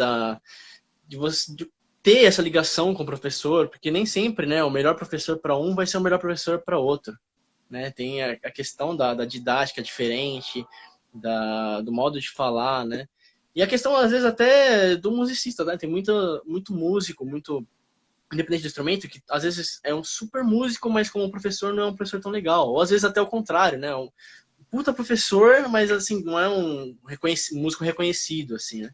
A: de você ter essa ligação com o professor, porque nem sempre, né, o melhor professor para um vai ser o melhor professor para outro, né? Tem a questão da didática diferente, do modo de falar, né? E a questão, às vezes, até do musicista, né? Tem muito músico, muito independente do instrumento, que às vezes é um super músico, mas como professor não é um professor tão legal. Ou às vezes até o contrário, né? Um puta professor, mas assim, não é um músico reconhecido, assim, né?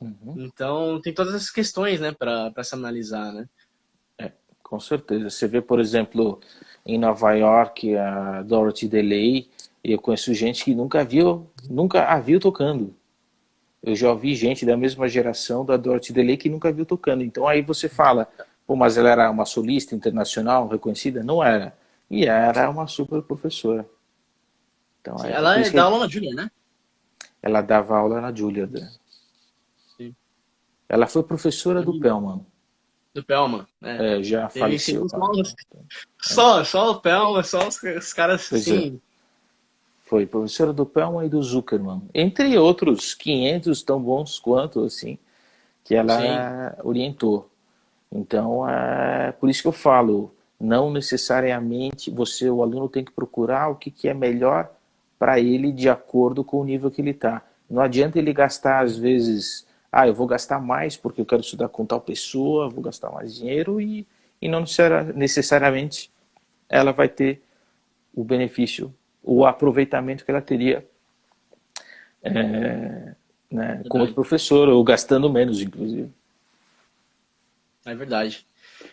B: Uhum.
A: Então tem todas essas questões, né, para se analisar, né?
B: Com certeza. Você vê, por exemplo, em Nova York, a Dorothy DeLay, eu conheço gente que nunca a viu tocando. Eu já ouvi gente da mesma geração da Dorothy DeLay que nunca viu tocando. Então aí você fala, pô, mas ela era uma solista internacional reconhecida? Não era. E era uma super professora. Então
A: Sim,
B: é
A: ela
B: por isso
A: dá
B: que
A: aula na Júlia, né?
B: ela dava aula na Juilliard.
A: Sim.
B: Ela foi professora do Pellman.
A: Do Pelman, né?
B: Já
A: Teve
B: faleceu.
A: ensinou só o Pelman, só os caras
B: Pois é.
A: assim.
B: Foi professora do Pellman e do Zuckerman. Entre outros 500 tão bons quanto, assim, que
A: Sim,
B: ela orientou. Então, é por isso que eu falo, não necessariamente o aluno tem que procurar o que é melhor para ele de acordo com o nível que ele está. Não adianta ele gastar, às vezes, eu vou gastar mais porque eu quero estudar com tal pessoa, vou gastar mais dinheiro e não necessariamente ela vai ter o benefício, o aproveitamento que ela teria, né, com outro
A: verdade.
B: professor, ou gastando menos, inclusive.
A: É verdade.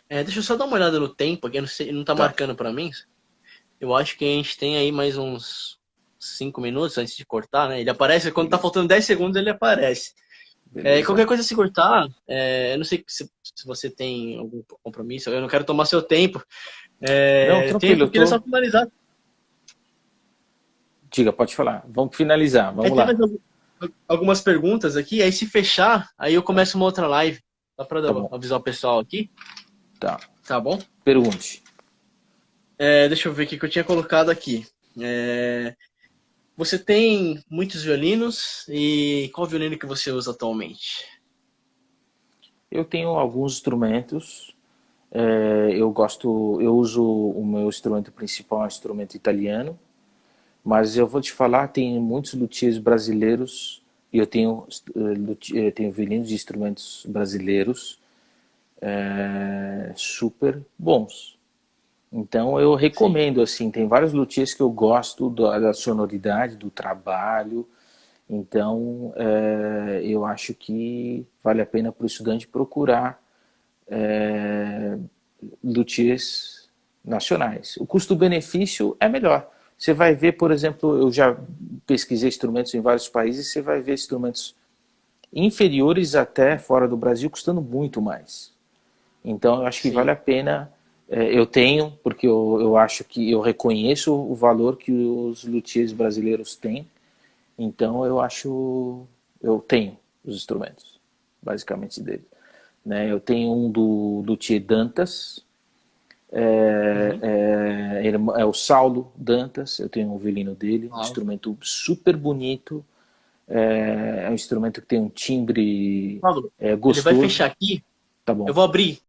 A: Deixa eu só dar uma olhada no tempo aqui, eu não sei, não tá
B: Tá,
A: marcando pra mim. Eu acho que a gente tem aí mais uns 5 minutos antes de cortar, né? Ele aparece, quando tá
B: beleza.
A: faltando 10 segundos, ele aparece.
B: Beleza.
A: Qualquer coisa se cortar, eu não sei se você tem algum compromisso, eu não quero tomar seu tempo.
B: Não, tranquilo,
A: Eu queria só finalizar.
B: Diga, pode falar. Vamos finalizar, vamos
A: Tem
B: lá.
A: mais algumas perguntas aqui, aí se fechar, aí eu começo uma outra live. Só pra
B: Tá bom.
A: avisar o pessoal aqui,
B: Tá.
A: tá bom?
B: Pergunte.
A: Deixa eu ver o que eu tinha colocado aqui. É, Você tem muitos violinos e qual violino que você usa atualmente?
B: Eu tenho alguns instrumentos. Eu uso o meu instrumento principal, é um instrumento italiano, mas eu vou te falar, tem muitos luthiers brasileiros e eu tenho violinos de instrumentos brasileiros super bons. Então eu
A: Sim,
B: recomendo, assim, tem vários luthiers que eu gosto da sonoridade, do trabalho. Então eu acho que vale a pena para o estudante procurar é, luthiers nacionais. O custo-benefício é melhor. Você vai ver, por exemplo, eu já pesquisei instrumentos em vários países, você vai ver instrumentos inferiores até fora do Brasil custando muito mais. Então eu acho que vale
A: sim,
B: a pena. Eu tenho, porque eu acho que eu reconheço o valor que os luthiers brasileiros têm. Então eu tenho os instrumentos, basicamente dele. Né? Eu tenho um do luthier Dantas,
A: Uhum.
B: É o Saulo Dantas, eu tenho um violino dele, um
A: Uau.
B: instrumento super bonito, é um instrumento que tem um timbre
A: Paulo, ele vai
B: gostoso.
A: fechar aqui.
B: Tá
A: Eu
B: bom.
A: vou abrir.